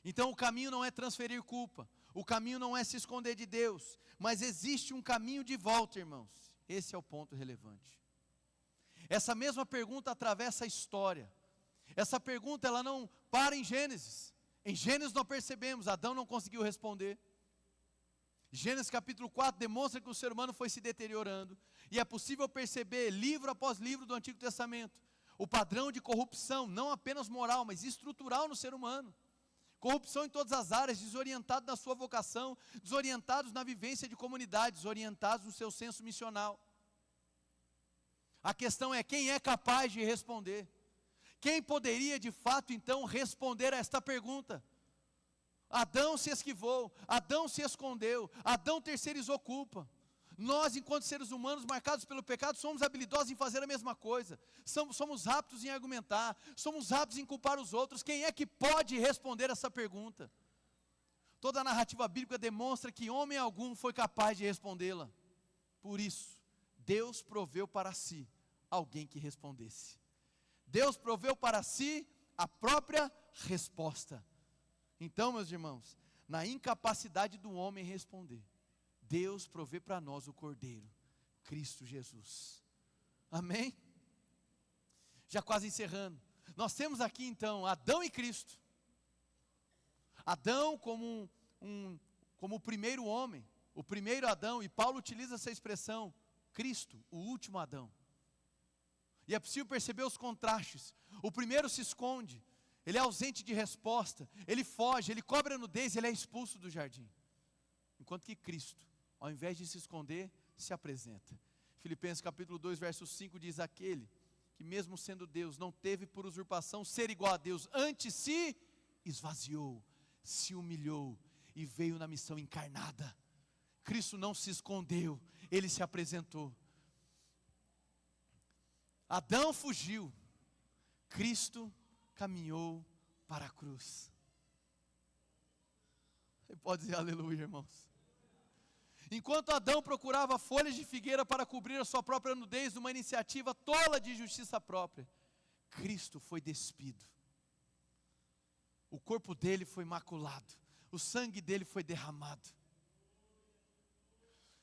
Então o caminho não é transferir culpa, o caminho não é se esconder de Deus, mas existe um caminho de volta, irmãos. Esse é o ponto relevante. Essa mesma pergunta atravessa a história. Essa pergunta ela não para em Gênesis. Em Gênesis nós percebemos, Adão não conseguiu responder. Gênesis capítulo 4 demonstra que o ser humano foi se deteriorando. E é possível perceber, livro após livro do Antigo Testamento, o padrão de corrupção, não apenas moral, mas estrutural no ser humano. Corrupção em todas as áreas, desorientados na sua vocação, desorientados na vivência de comunidade, desorientados no seu senso missional. A questão é quem é capaz de responder. Quem poderia de fato então responder a esta pergunta? Adão se esquivou, Adão se escondeu, Adão terceirizou culpa. Nós, enquanto seres humanos marcados pelo pecado, somos habilidosos em fazer a mesma coisa. Somos rápidos em argumentar, somos rápidos em culpar os outros. Quem é que pode responder essa pergunta? Toda a narrativa bíblica demonstra que homem algum foi capaz de respondê-la. Por isso, Deus proveu para si alguém que respondesse. Deus proveu para si a própria resposta. Então, meus irmãos, na incapacidade do homem responder, Deus provê para nós o Cordeiro, Cristo Jesus. Amém? Já quase encerrando. Nós temos aqui então Adão e Cristo. Adão como o primeiro homem, o primeiro Adão, e Paulo utiliza essa expressão, Cristo, o último Adão. E é possível perceber os contrastes. O primeiro se esconde, ele é ausente de resposta, ele foge, ele cobre a nudez, ele é expulso do jardim. Enquanto que Cristo, ao invés de se esconder, se apresenta. Filipenses capítulo 2, verso 5 diz: aquele que mesmo sendo Deus, não teve por usurpação ser igual a Deus, antes se esvaziou, se humilhou e veio na missão encarnada. Cristo não se escondeu, ele se apresentou. Adão fugiu, Cristo caminhou para a cruz. Você pode dizer aleluia, irmãos. Enquanto Adão procurava folhas de figueira para cobrir a sua própria nudez, numa iniciativa tola de justiça própria, Cristo foi despido. O corpo dele foi maculado, o sangue dele foi derramado.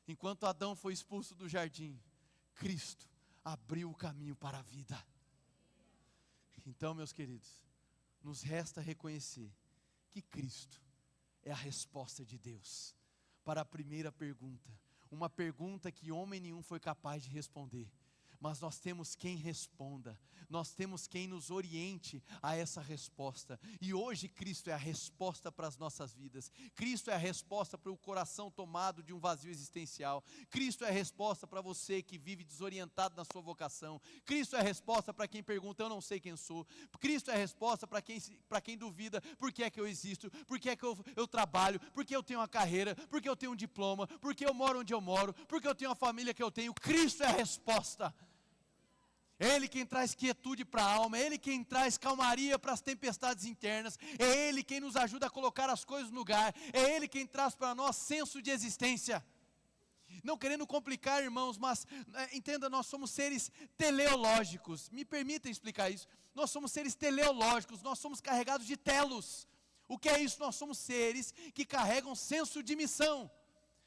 Enquanto Adão foi expulso do jardim, Cristo abriu o caminho para a vida. Então, meus queridos, nos resta reconhecer que Cristo é a resposta de Deus para a primeira pergunta, uma pergunta que homem nenhum foi capaz de responder, mas nós temos quem responda, nós temos quem nos oriente a essa resposta, e hoje Cristo é a resposta para as nossas vidas, Cristo é a resposta para o coração tomado de um vazio existencial, Cristo é a resposta para você que vive desorientado na sua vocação, Cristo é a resposta para quem pergunta, eu não sei quem sou, Cristo é a resposta para quem duvida, por que é que eu existo, por que é que eu trabalho, por que eu tenho uma carreira, por que eu tenho um diploma, por que eu moro onde eu moro, por que eu tenho a família que eu tenho. Cristo é a resposta. É Ele quem traz quietude para a alma, é Ele quem traz calmaria para as tempestades internas, é Ele quem nos ajuda a colocar as coisas no lugar, é Ele quem traz para nós senso de existência. Não querendo complicar, irmãos, mas entenda, nós somos seres teleológicos, me permitam explicar isso, nós somos seres teleológicos, nós somos carregados de telos. O que é isso? Nós somos seres que carregam senso de missão,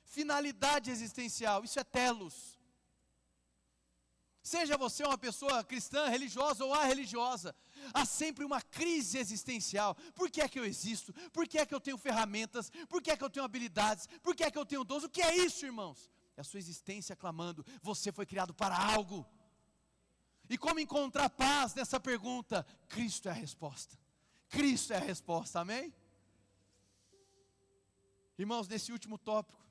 finalidade existencial, isso é telos. Seja você uma pessoa cristã, religiosa ou arreligiosa, há sempre uma crise existencial. Por que é que eu existo? Por que é que eu tenho ferramentas? Por que é que eu tenho habilidades? Por que é que eu tenho dons? O que é isso, irmãos? É a sua existência clamando, você foi criado para algo. E como encontrar paz nessa pergunta? Cristo é a resposta. Cristo é a resposta, amém? Irmãos, nesse último tópico,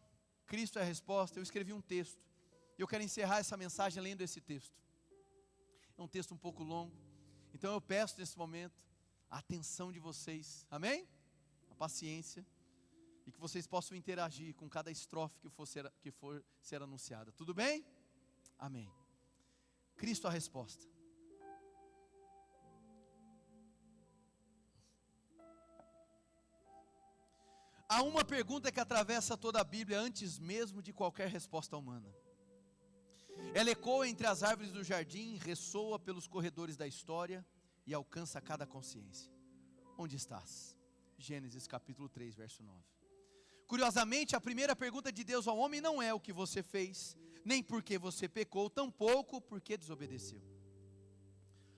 Cristo é a resposta, eu escrevi um texto. Eu quero encerrar essa mensagem lendo esse texto. É um texto um pouco longo. Então eu peço nesse momento a atenção de vocês. Amém? A paciência. E que vocês possam interagir com cada estrofe que for ser anunciada. Tudo bem? Amém. Cristo a resposta. Há uma pergunta que atravessa toda a Bíblia antes mesmo de qualquer resposta humana. Ela ecoa entre as árvores do jardim, ressoa pelos corredores da história e alcança cada consciência. Onde estás? Gênesis capítulo 3, verso 9. Curiosamente, a primeira pergunta de Deus ao homem não é o que você fez, nem por que você pecou, tampouco por que desobedeceu.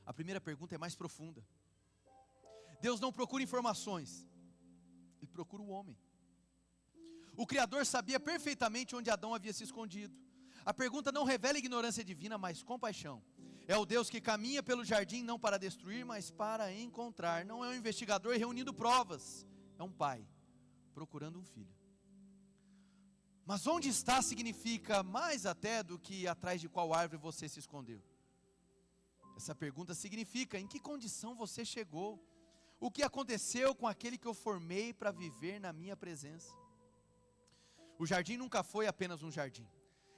A primeira pergunta é mais profunda. Deus não procura informações, Ele procura o homem. O Criador sabia perfeitamente onde Adão havia se escondido. A pergunta não revela ignorância divina, mas compaixão. É o Deus que caminha pelo jardim não para destruir, mas para encontrar. Não é um investigador reunindo provas, é um pai procurando um filho. Mas onde está significa mais até do que atrás de qual árvore você se escondeu. Essa pergunta significa em que condição você chegou. O que aconteceu com aquele que eu formei para viver na minha presença? O jardim nunca foi apenas um jardim.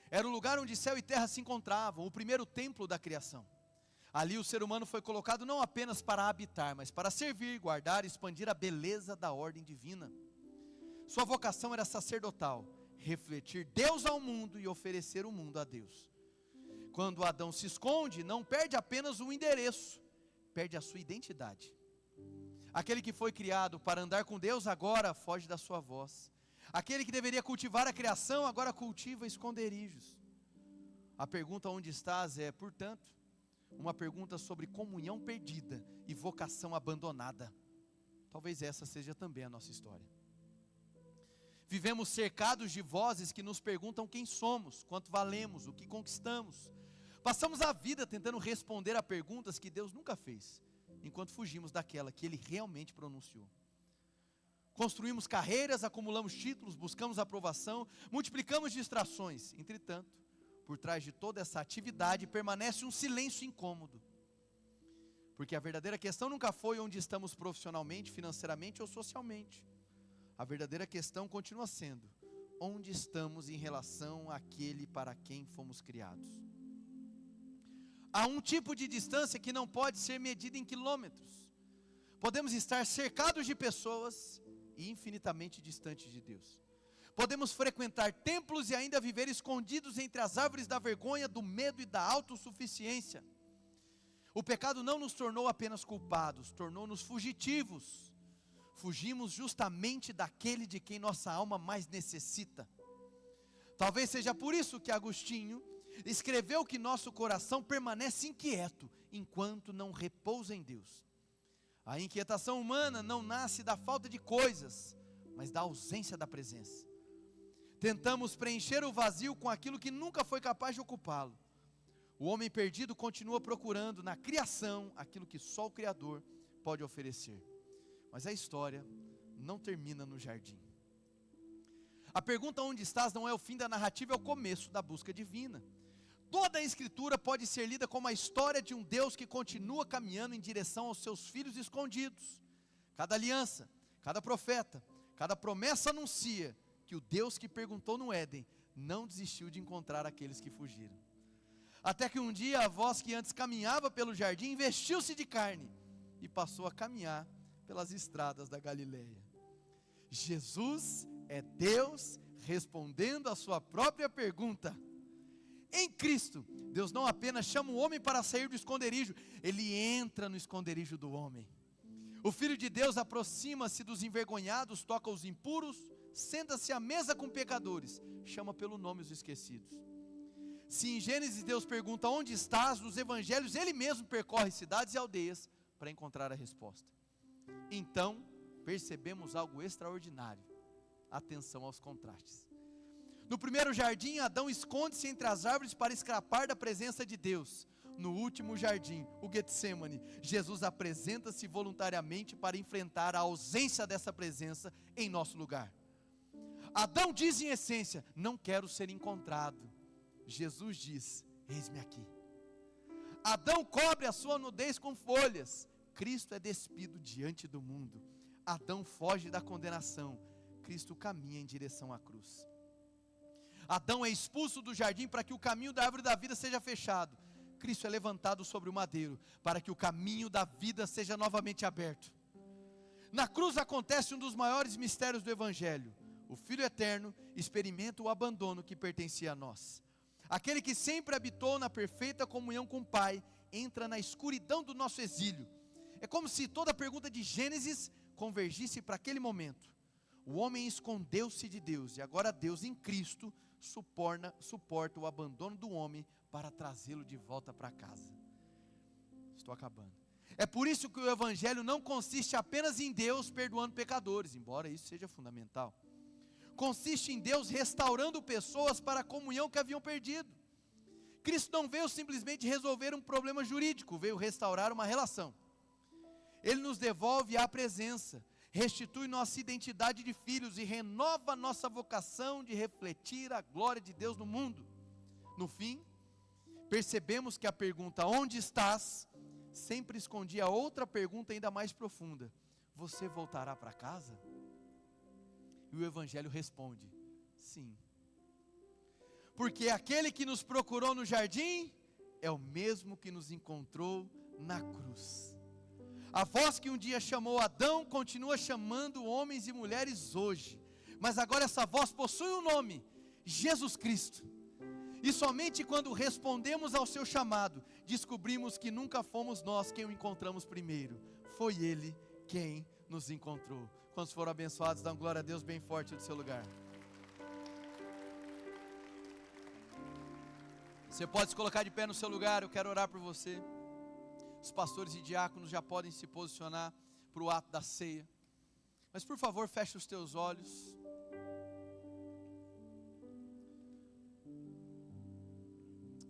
Era o lugar onde céu e terra se encontravam, o primeiro templo da criação. Ali o ser humano foi colocado não apenas para habitar, mas para servir, guardar e expandir a beleza da ordem divina. Sua vocação era sacerdotal, refletir Deus ao mundo e oferecer o mundo a Deus. Quando Adão se esconde, não perde apenas o endereço, perde a sua identidade. Aquele que foi criado para andar com Deus agora foge da sua voz. Aquele que deveria cultivar a criação agora cultiva esconderijos. A pergunta onde estás é, portanto, uma pergunta sobre comunhão perdida e vocação abandonada. Talvez essa seja também a nossa história. Vivemos cercados de vozes que nos perguntam quem somos, quanto valemos, o que conquistamos. Passamos a vida tentando responder a perguntas que Deus nunca fez, enquanto fugimos daquela que Ele realmente pronunciou. Construímos carreiras, acumulamos títulos, buscamos aprovação, multiplicamos distrações. Entretanto, por trás de toda essa atividade permanece um silêncio incômodo. Porque a verdadeira questão nunca foi onde estamos profissionalmente, financeiramente ou socialmente. A verdadeira questão continua sendo, onde estamos em relação àquele para quem fomos criados. Há um tipo de distância que não pode ser medida em quilômetros. Podemos estar cercados de pessoas e infinitamente distantes de Deus. Podemos frequentar templos e ainda viver escondidos entre as árvores da vergonha, do medo e da autossuficiência. O pecado não nos tornou apenas culpados, tornou-nos fugitivos. Fugimos justamente daquele de quem nossa alma mais necessita. Talvez seja por isso que Agostinho escreveu que nosso coração permanece inquieto enquanto não repousa em Deus. A inquietação humana não nasce da falta de coisas, mas da ausência da presença. Tentamos preencher o vazio com aquilo que nunca foi capaz de ocupá-lo. O homem perdido continua procurando na criação aquilo que só o Criador pode oferecer. Mas a história não termina no jardim. A pergunta onde estás não é o fim da narrativa, é o começo da busca divina. Toda a Escritura pode ser lida como a história de um Deus que continua caminhando em direção aos seus filhos escondidos. Cada aliança, cada profeta, cada promessa anuncia que o Deus que perguntou no Éden não desistiu de encontrar aqueles que fugiram. Até que um dia a voz que antes caminhava pelo jardim vestiu-se de carne e passou a caminhar pelas estradas da Galileia. Jesus é Deus respondendo a sua própria pergunta. Em Cristo, Deus não apenas chama o homem para sair do esconderijo, Ele entra no esconderijo do homem. O Filho de Deus aproxima-se dos envergonhados, toca os impuros, senta-se à mesa com pecadores, chama pelo nome os esquecidos. Se em Gênesis Deus pergunta onde estás, nos Evangelhos Ele mesmo percorre cidades e aldeias para encontrar a resposta. Então, percebemos algo extraordinário. Atenção aos contrastes. No primeiro jardim, Adão esconde-se entre as árvores para escapar da presença de Deus. No último jardim, o Getsêmani, Jesus apresenta-se voluntariamente para enfrentar a ausência dessa presença em nosso lugar. Adão diz em essência, não quero ser encontrado. Jesus diz, eis-me aqui. Adão cobre a sua nudez com folhas. Cristo é despido diante do mundo. Adão foge da condenação. Cristo caminha em direção à cruz. Adão é expulso do jardim para que o caminho da árvore da vida seja fechado. Cristo é levantado sobre o madeiro para que o caminho da vida seja novamente aberto. Na cruz acontece um dos maiores mistérios do Evangelho. O Filho Eterno experimenta o abandono que pertencia a nós. Aquele que sempre habitou na perfeita comunhão com o Pai, entra na escuridão do nosso exílio. É como se toda a pergunta de Gênesis convergisse para aquele momento. O homem escondeu-se de Deus, e agora Deus em Cristo suporta o abandono do homem para trazê-lo de volta para casa. Estou acabando. É por isso que o Evangelho não consiste apenas em Deus perdoando pecadores, embora isso seja fundamental. Consiste em Deus restaurando pessoas para a comunhão que haviam perdido. Cristo não veio simplesmente resolver um problema jurídico, veio restaurar uma relação. Ele nos devolve à presença, restitui nossa identidade de filhos e renova nossa vocação de refletir a glória de Deus no mundo. No fim, percebemos que a pergunta "onde estás?" sempre escondia outra pergunta ainda mais profunda: você voltará para casa? E o Evangelho responde: sim. Porque aquele que nos procurou no jardim é o mesmo que nos encontrou na cruz. A voz que um dia chamou Adão continua chamando homens e mulheres hoje, mas agora essa voz possui um nome: Jesus Cristo. E somente quando respondemos ao seu chamado, descobrimos que nunca fomos nós quem o encontramos primeiro, foi Ele quem nos encontrou. Quantos foram abençoados, dão glória a Deus bem forte do seu lugar. Você pode se colocar de pé no seu lugar, eu quero orar por você. Os pastores e diáconos já podem se posicionar para o ato da ceia. Mas por favor, feche os teus olhos.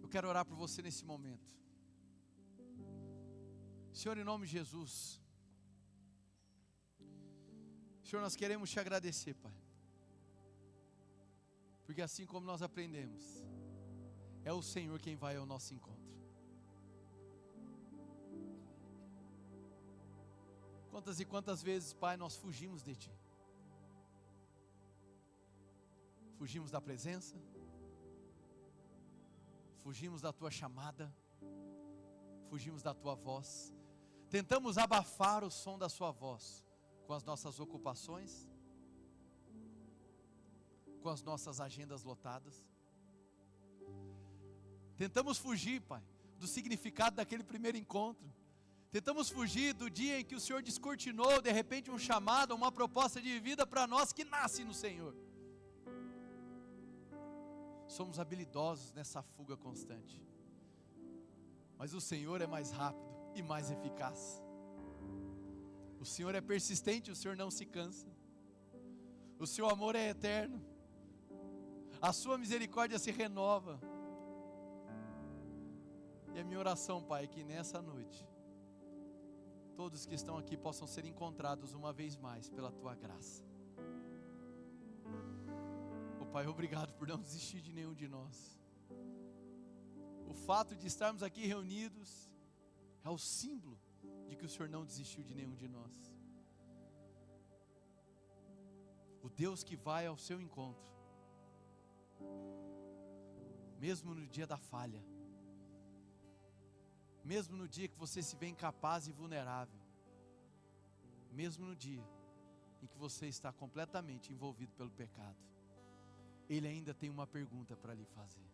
Eu quero orar por você nesse momento. Senhor, em nome de Jesus. Senhor, nós queremos te agradecer, Pai. Porque assim como nós aprendemos, é o Senhor quem vai ao nosso encontro. Quantas e quantas vezes, Pai, nós fugimos de Ti. Fugimos da presença. Fugimos da Tua chamada. Fugimos da Tua voz. Tentamos abafar o som da Sua voz com as nossas ocupações, com as nossas agendas lotadas. Tentamos fugir, Pai, do significado daquele primeiro encontro. Tentamos fugir do dia em que o Senhor descortinou de repente um chamado, uma proposta de vida para nós que nasce no Senhor. Somos habilidosos nessa fuga constante, mas o Senhor é mais rápido e mais eficaz. O Senhor é persistente, o Senhor não se cansa. O seu amor é eterno. A sua misericórdia se renova. E a minha oração, Pai, é que nessa noite todos que estão aqui possam ser encontrados uma vez mais pela Tua graça. Oh, Pai, obrigado por não desistir de nenhum de nós. O fato de estarmos aqui reunidos é o símbolo de que o Senhor não desistiu de nenhum de nós. O Deus que vai ao seu encontro, mesmo no dia da falha, mesmo no dia que você se vê incapaz e vulnerável, mesmo no dia em que você está completamente envolvido pelo pecado, Ele ainda tem uma pergunta para lhe fazer: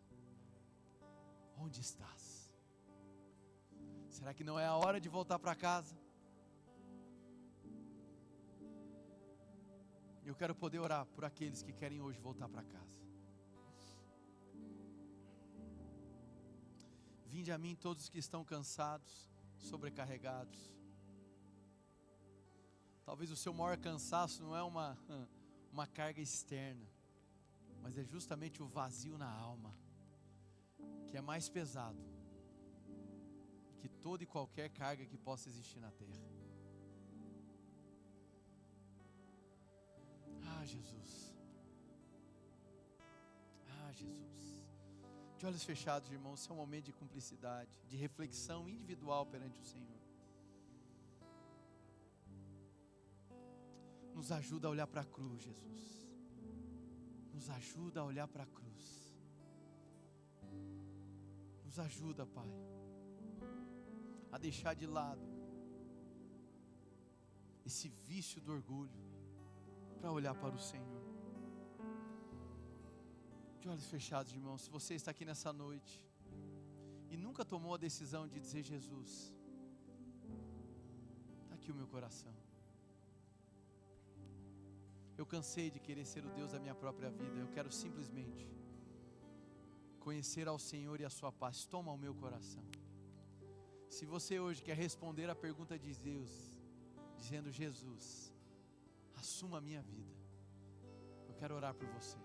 onde estás? Será que não é a hora de voltar para casa? Eu quero poder orar por aqueles que querem hoje voltar para casa. Vinde a mim todos que estão cansados, sobrecarregados. Talvez o seu maior cansaço não é uma carga externa, mas é justamente o vazio na alma, que é mais pesado que toda e qualquer carga que possa existir na terra. Ah, Jesus. Ah, Jesus. De olhos fechados, irmãos, esse é um momento de cumplicidade, de reflexão individual perante o Senhor. Nos ajuda a olhar para a cruz, Jesus. Nos ajuda a olhar para a cruz. Nos ajuda, Pai, a deixar de lado esse vício do orgulho, para olhar para o Senhor. De olhos fechados, irmãos, se você está aqui nessa noite e nunca tomou a decisão de dizer: Jesus, está aqui o meu coração, eu cansei de querer ser o Deus da minha própria vida, eu quero simplesmente conhecer ao Senhor e a sua paz, toma o meu coração. Se você hoje quer responder a pergunta de Deus, dizendo: Jesus, assuma a minha vida, eu quero orar por você.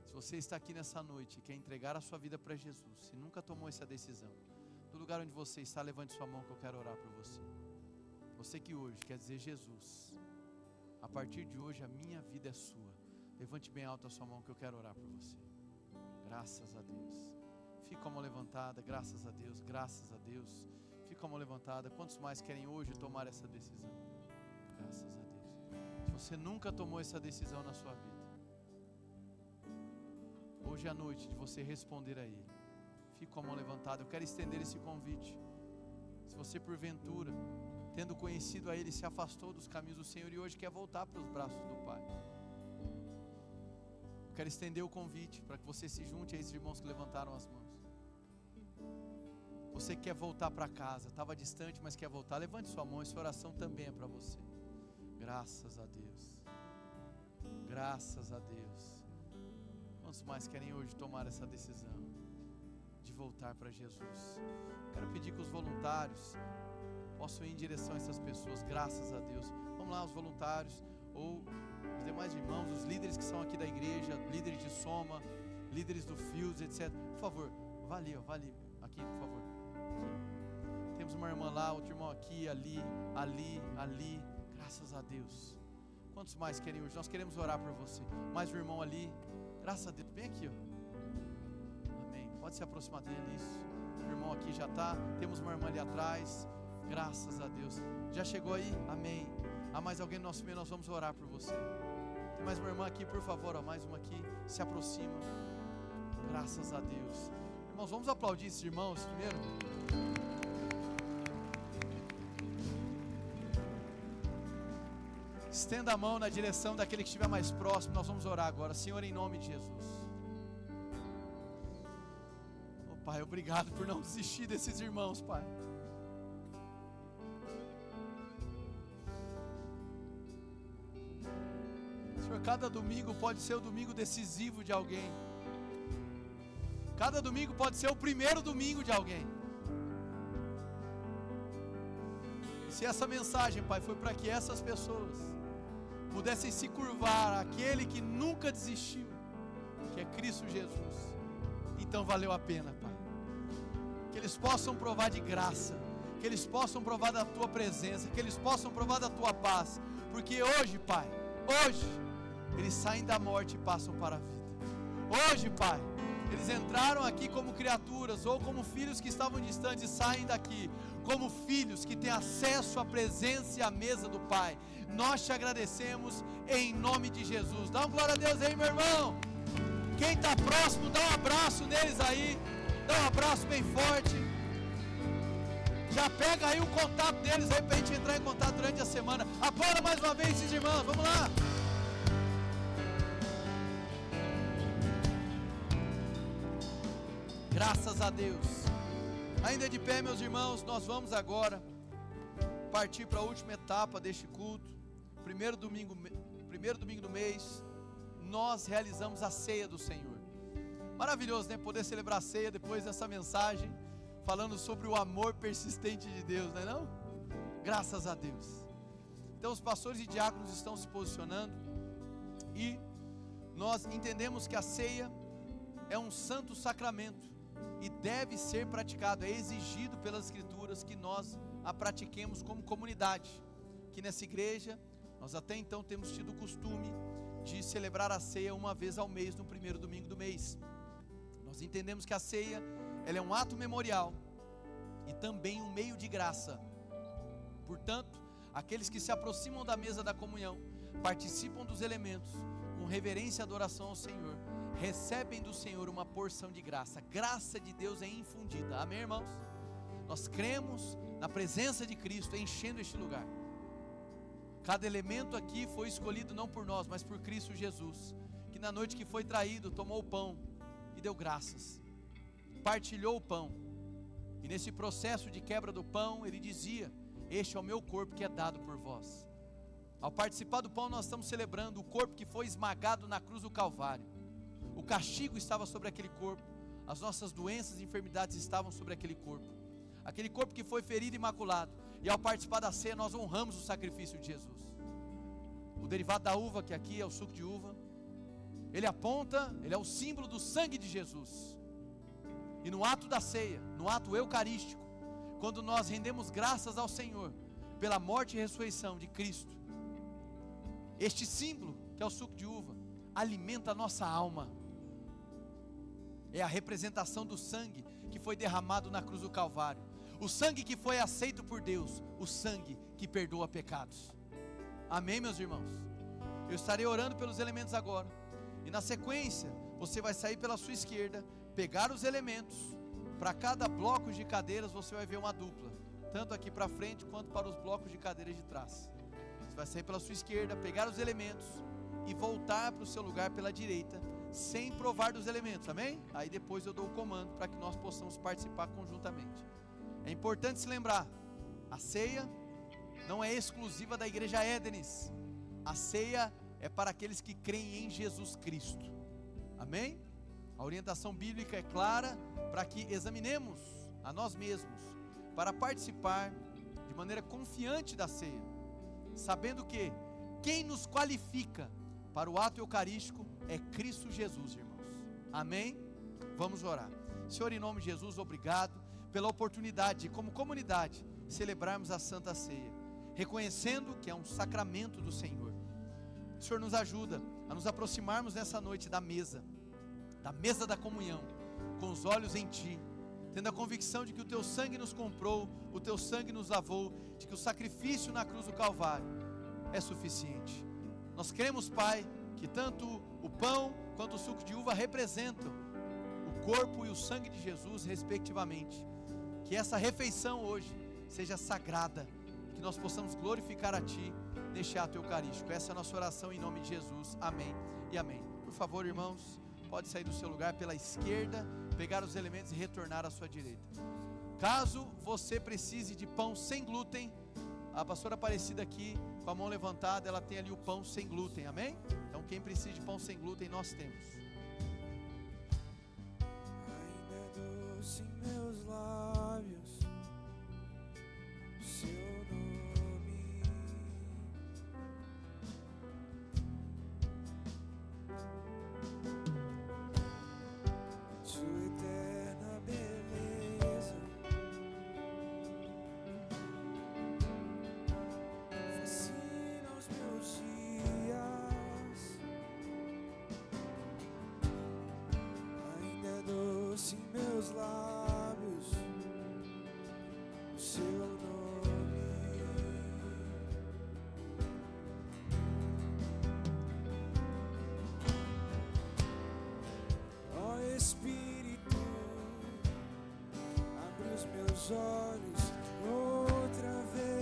Se você está aqui nessa noite e quer entregar a sua vida para Jesus, se nunca tomou essa decisão, do lugar onde você está, levante sua mão que eu quero orar por você. Você que hoje quer dizer: Jesus, a partir de hoje a minha vida é sua, levante bem alto a sua mão que eu quero orar por você. Graças a Deus. Fica com a mão levantada, graças a Deus, graças a Deus. Fica com a mão levantada. Quantos mais querem hoje tomar essa decisão? Graças a Deus. Se você nunca tomou essa decisão na sua vida, hoje é a noite de você responder a Ele. Fique com a mão levantada. Eu quero estender esse convite. Se você porventura, tendo conhecido a Ele, se afastou dos caminhos do Senhor e hoje quer voltar para os braços do Pai, eu quero estender o convite para que você se junte a esses irmãos que levantaram as mãos. Você quer voltar para casa, estava distante, mas quer voltar, levante sua mão, essa oração também é para você. Graças a Deus. Graças a Deus. Quantos mais querem hoje tomar essa decisão de voltar para Jesus? Quero pedir que os voluntários possam ir em direção a essas pessoas. Graças a Deus. Vamos lá, os voluntários, ou os demais irmãos, os líderes que são aqui da igreja, líderes de Soma, líderes do Fios, etc. Por favor, vá ali, aqui, por favor. Aqui. Temos uma irmã lá, outro irmão aqui, ali. Graças a Deus. Quantos mais querem hoje? Nós queremos orar por você. Mais um irmão ali. Graças a Deus. Bem aqui, ó. Amém. Pode se aproximar dele, isso. O irmão aqui já está. Temos uma irmã ali atrás. Graças a Deus. Já chegou aí? Amém. Há mais alguém no nosso meio? Nós vamos orar por você. Tem mais uma irmã aqui, por favor, ó. Mais uma aqui. Se aproxima. Graças a Deus. Irmãos, vamos aplaudir esses irmãos primeiro. Estenda a mão na direção daquele que estiver mais próximo. Nós vamos orar agora. Senhor, em nome de Jesus. Oh, Pai, obrigado por não desistir desses irmãos, Pai. Senhor, cada domingo pode ser o domingo decisivo de alguém. Cada domingo pode ser o primeiro domingo de alguém. Se essa mensagem, Pai, foi para que essas pessoas pudessem se curvar àquele que nunca desistiu, que é Cristo Jesus, então valeu a pena, Pai. Que eles possam provar de graça, que eles possam provar da Tua presença, que eles possam provar da Tua paz, porque hoje, Pai, hoje, eles saem da morte e passam para a vida. Hoje, Pai, eles entraram aqui como criaturas ou como filhos que estavam distantes e saem daqui como filhos que têm acesso à presença e à mesa do Pai. Nós te agradecemos em nome de Jesus. Dá uma glória a Deus aí, meu irmão. Quem está próximo, dá um abraço neles aí. Dá um abraço bem forte. Já pega aí o contato deles aí para a gente entrar em contato durante a semana. Aplauda mais uma vez esses irmãos, vamos lá. Graças a Deus. Ainda de pé, meus irmãos, nós vamos agora partir para a última etapa deste culto. Primeiro domingo do mês, nós realizamos a ceia do Senhor. Maravilhoso, né? Poder celebrar a ceia depois dessa mensagem, falando sobre o amor persistente de Deus, não é não? Graças a Deus. Então os pastores e diáconos estão se posicionando e nós entendemos que a ceia é um santo sacramento e deve ser praticado, é exigido pelas Escrituras que nós a pratiquemos como comunidade. Aqui nessa igreja, nós até então temos tido o costume de celebrar a ceia uma vez ao mês, no primeiro domingo do mês. Nós entendemos que a ceia, ela é um ato memorial e também um meio de graça. Portanto, aqueles que se aproximam da mesa da comunhão, participam dos elementos, com reverência e adoração ao Senhor, recebem do Senhor uma porção de graça. A graça de Deus é infundida. Amém, irmãos? Nós cremos na presença de Cristo enchendo este lugar. Cada elemento aqui foi escolhido não por nós, mas por Cristo Jesus, que na noite que foi traído, tomou o pão e deu graças, partilhou o pão, e nesse processo de quebra do pão, ele dizia: este é o meu corpo que é dado por vós. Ao participar do pão, nós estamos celebrando o corpo que foi esmagado na cruz do Calvário. O castigo estava sobre aquele corpo, as nossas doenças e enfermidades estavam sobre aquele corpo que foi ferido e imaculado. E ao participar da ceia, nós honramos o sacrifício de Jesus. O derivado da uva, que aqui é o suco de uva, ele é o símbolo do sangue de Jesus. E no ato da ceia, no ato eucarístico, quando nós rendemos graças ao Senhor pela morte e ressurreição de Cristo, este símbolo, que é o suco de uva, alimenta a nossa alma. É a representação do sangue que foi derramado na cruz do Calvário, o sangue que foi aceito por Deus, o sangue que perdoa pecados. Amém, meus irmãos? Eu estarei orando pelos elementos agora, e na sequência, você vai sair pela sua esquerda, pegar os elementos. Para cada bloco de cadeiras você vai ver uma dupla, tanto aqui para frente quanto para os blocos de cadeiras de trás. Você vai sair pela sua esquerda, pegar os elementos e voltar para o seu lugar pela direita, sem provar dos elementos, amém? Aí depois eu dou o comando para que nós possamos participar conjuntamente. É importante se lembrar, a ceia não é exclusiva da igreja Édenes, a ceia é para aqueles que creem em Jesus Cristo, amém? A orientação bíblica é clara para que examinemos a nós mesmos, para participar de maneira confiante da ceia, sabendo que quem nos qualifica para o ato eucarístico é Cristo Jesus, irmãos, amém? Vamos orar. Senhor, em nome de Jesus, obrigado pela oportunidade de, como comunidade, celebrarmos a Santa Ceia, reconhecendo que é um sacramento do Senhor. O Senhor nos ajuda a nos aproximarmos nessa noite da mesa da comunhão, com os olhos em Ti, tendo a convicção de que o Teu sangue nos comprou, o Teu sangue nos lavou, de que o sacrifício na cruz do Calvário é suficiente. Nós cremos, Pai, que tanto o pão quanto o suco de uva representam o corpo e o sangue de Jesus, respectivamente. Que essa refeição hoje seja sagrada, que nós possamos glorificar a Ti neste ato eucarístico. Essa é a nossa oração em nome de Jesus, amém e amém. Por favor, irmãos, pode sair do seu lugar pela esquerda, pegar os elementos e retornar à sua direita. Caso você precise de pão sem glúten, a pastora Aparecida aqui, com a mão levantada, ela tem ali o pão sem glúten, amém? Então quem precisa de pão sem glúten, nós temos. Ainda é doce em meus lábios seu nome, sua eterna beleza, fascina os meus dias. Ainda é doce em meus lábios o seu nome. Ó Espírito, abre os meus olhos outra vez.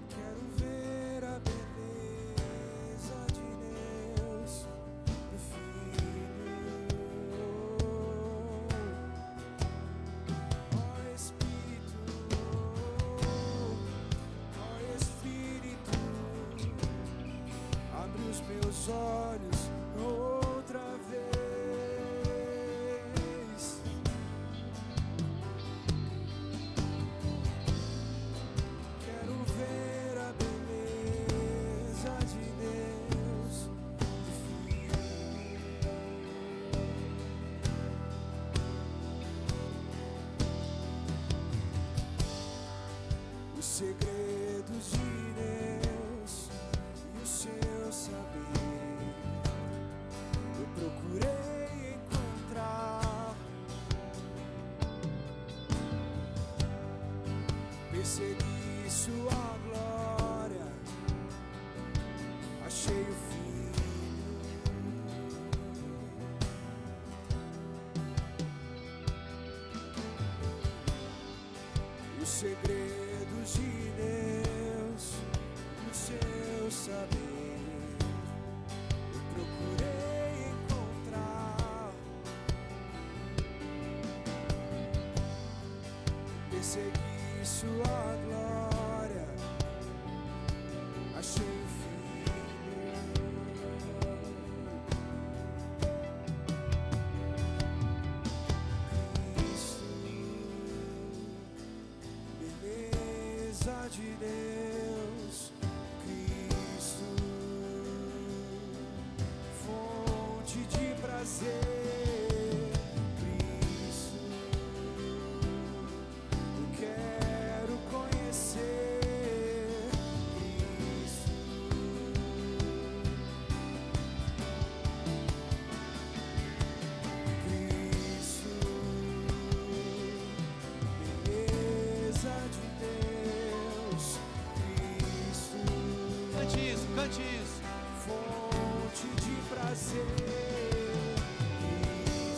Quero ver a beleza de Deus, do Filho. Ó Espírito, abre os meus olhos outra vez. Quero ver a beleza de Deus, do Filho. Os segredos de Deus e o seu saber, segredos de Deus, no seu saber, eu procurei encontrar. Persegui sua glória, achei o de Deus, Cristo, fonte de prazer, Cristo, eu quero conhecer, Cristo, Cristo, beleza de Cante isso. Fonte de prazer.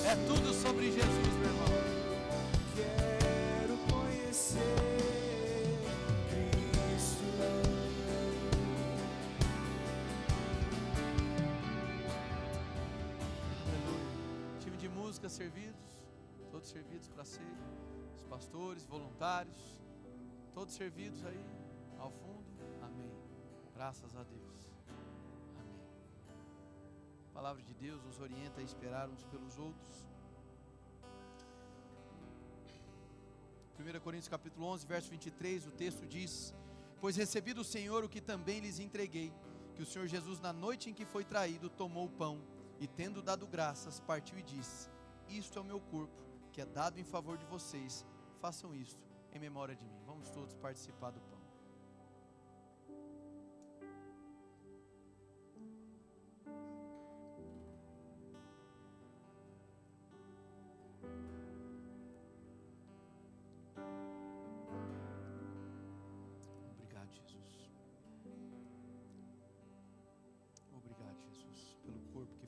É tudo sobre Jesus, meu irmão. Quero conhecer Cristo. Aleluia. Time de música servidos, todos servidos para ser. Os pastores, voluntários, todos servidos aí ao fundo. Amém. Graças a Deus. Amém. A palavra de Deus nos orienta a esperar uns pelos outros. 1 Coríntios capítulo 11, verso 23, o texto diz: pois recebi do Senhor o que também lhes entreguei, que o Senhor Jesus, na noite em que foi traído, tomou o pão, e tendo dado graças, partiu e disse: isto é o meu corpo, que é dado em favor de vocês, façam isto em memória de mim. Vamos todos participar do pão.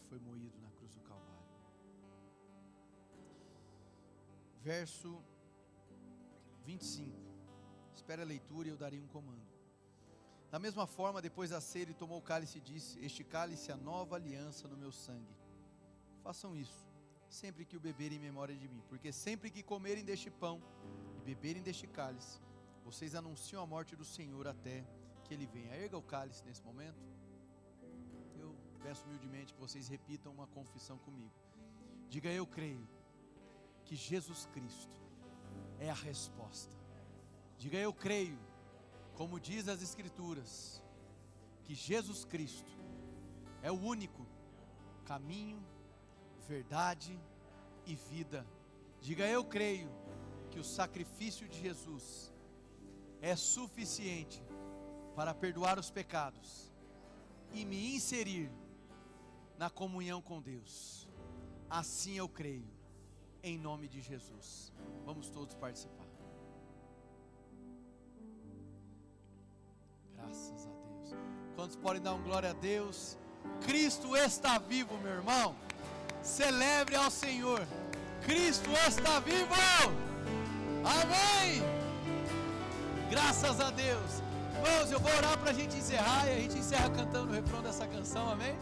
Foi moído na cruz do Calvário. Verso 25. Espere a leitura e eu darei um comando. Da mesma forma, depois da ceia, ele tomou o cálice e disse: este cálice é a nova aliança no meu sangue. Façam isso sempre que o beberem em memória de mim, porque sempre que comerem deste pão e beberem deste cálice, vocês anunciam a morte do Senhor até que ele venha. Erga o cálice nesse momento. Peço humildemente que vocês repitam uma confissão comigo. Diga: eu creio que Jesus Cristo é a resposta. Diga: eu creio, como diz as Escrituras, que Jesus Cristo é o único caminho, verdade e vida. Diga: eu creio que o sacrifício de Jesus é suficiente para perdoar os pecados e me inserir na comunhão com Deus. Assim eu creio, em nome de Jesus. Vamos todos participar. Graças a Deus. Quantos podem dar um glória a Deus? Cristo está vivo, meu irmão. Celebre ao Senhor. Cristo está vivo. Amém. Graças a Deus. Irmãos, eu vou orar para a gente encerrar, e a gente encerra cantando o refrão dessa canção, amém?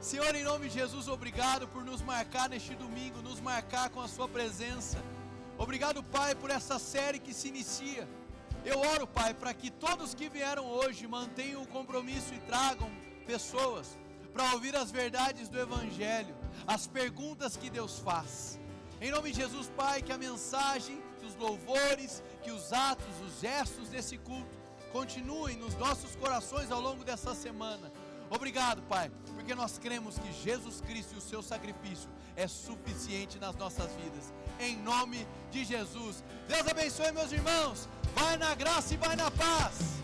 Senhor, em nome de Jesus, obrigado por nos marcar neste domingo, nos marcar com a sua presença. Obrigado, Pai, por essa série que se inicia. Eu oro, Pai, para que todos que vieram hoje mantenham o compromisso e tragam pessoas para ouvir as verdades do Evangelho, as perguntas que Deus faz. Em nome de Jesus, Pai, que a mensagem, que os louvores, que os atos, os gestos desse culto continuem nos nossos corações ao longo dessa semana. Obrigado, Pai, porque nós cremos que Jesus Cristo e o seu sacrifício é suficiente nas nossas vidas. Em nome de Jesus. Deus abençoe, meus irmãos. Vai na graça e vai na paz.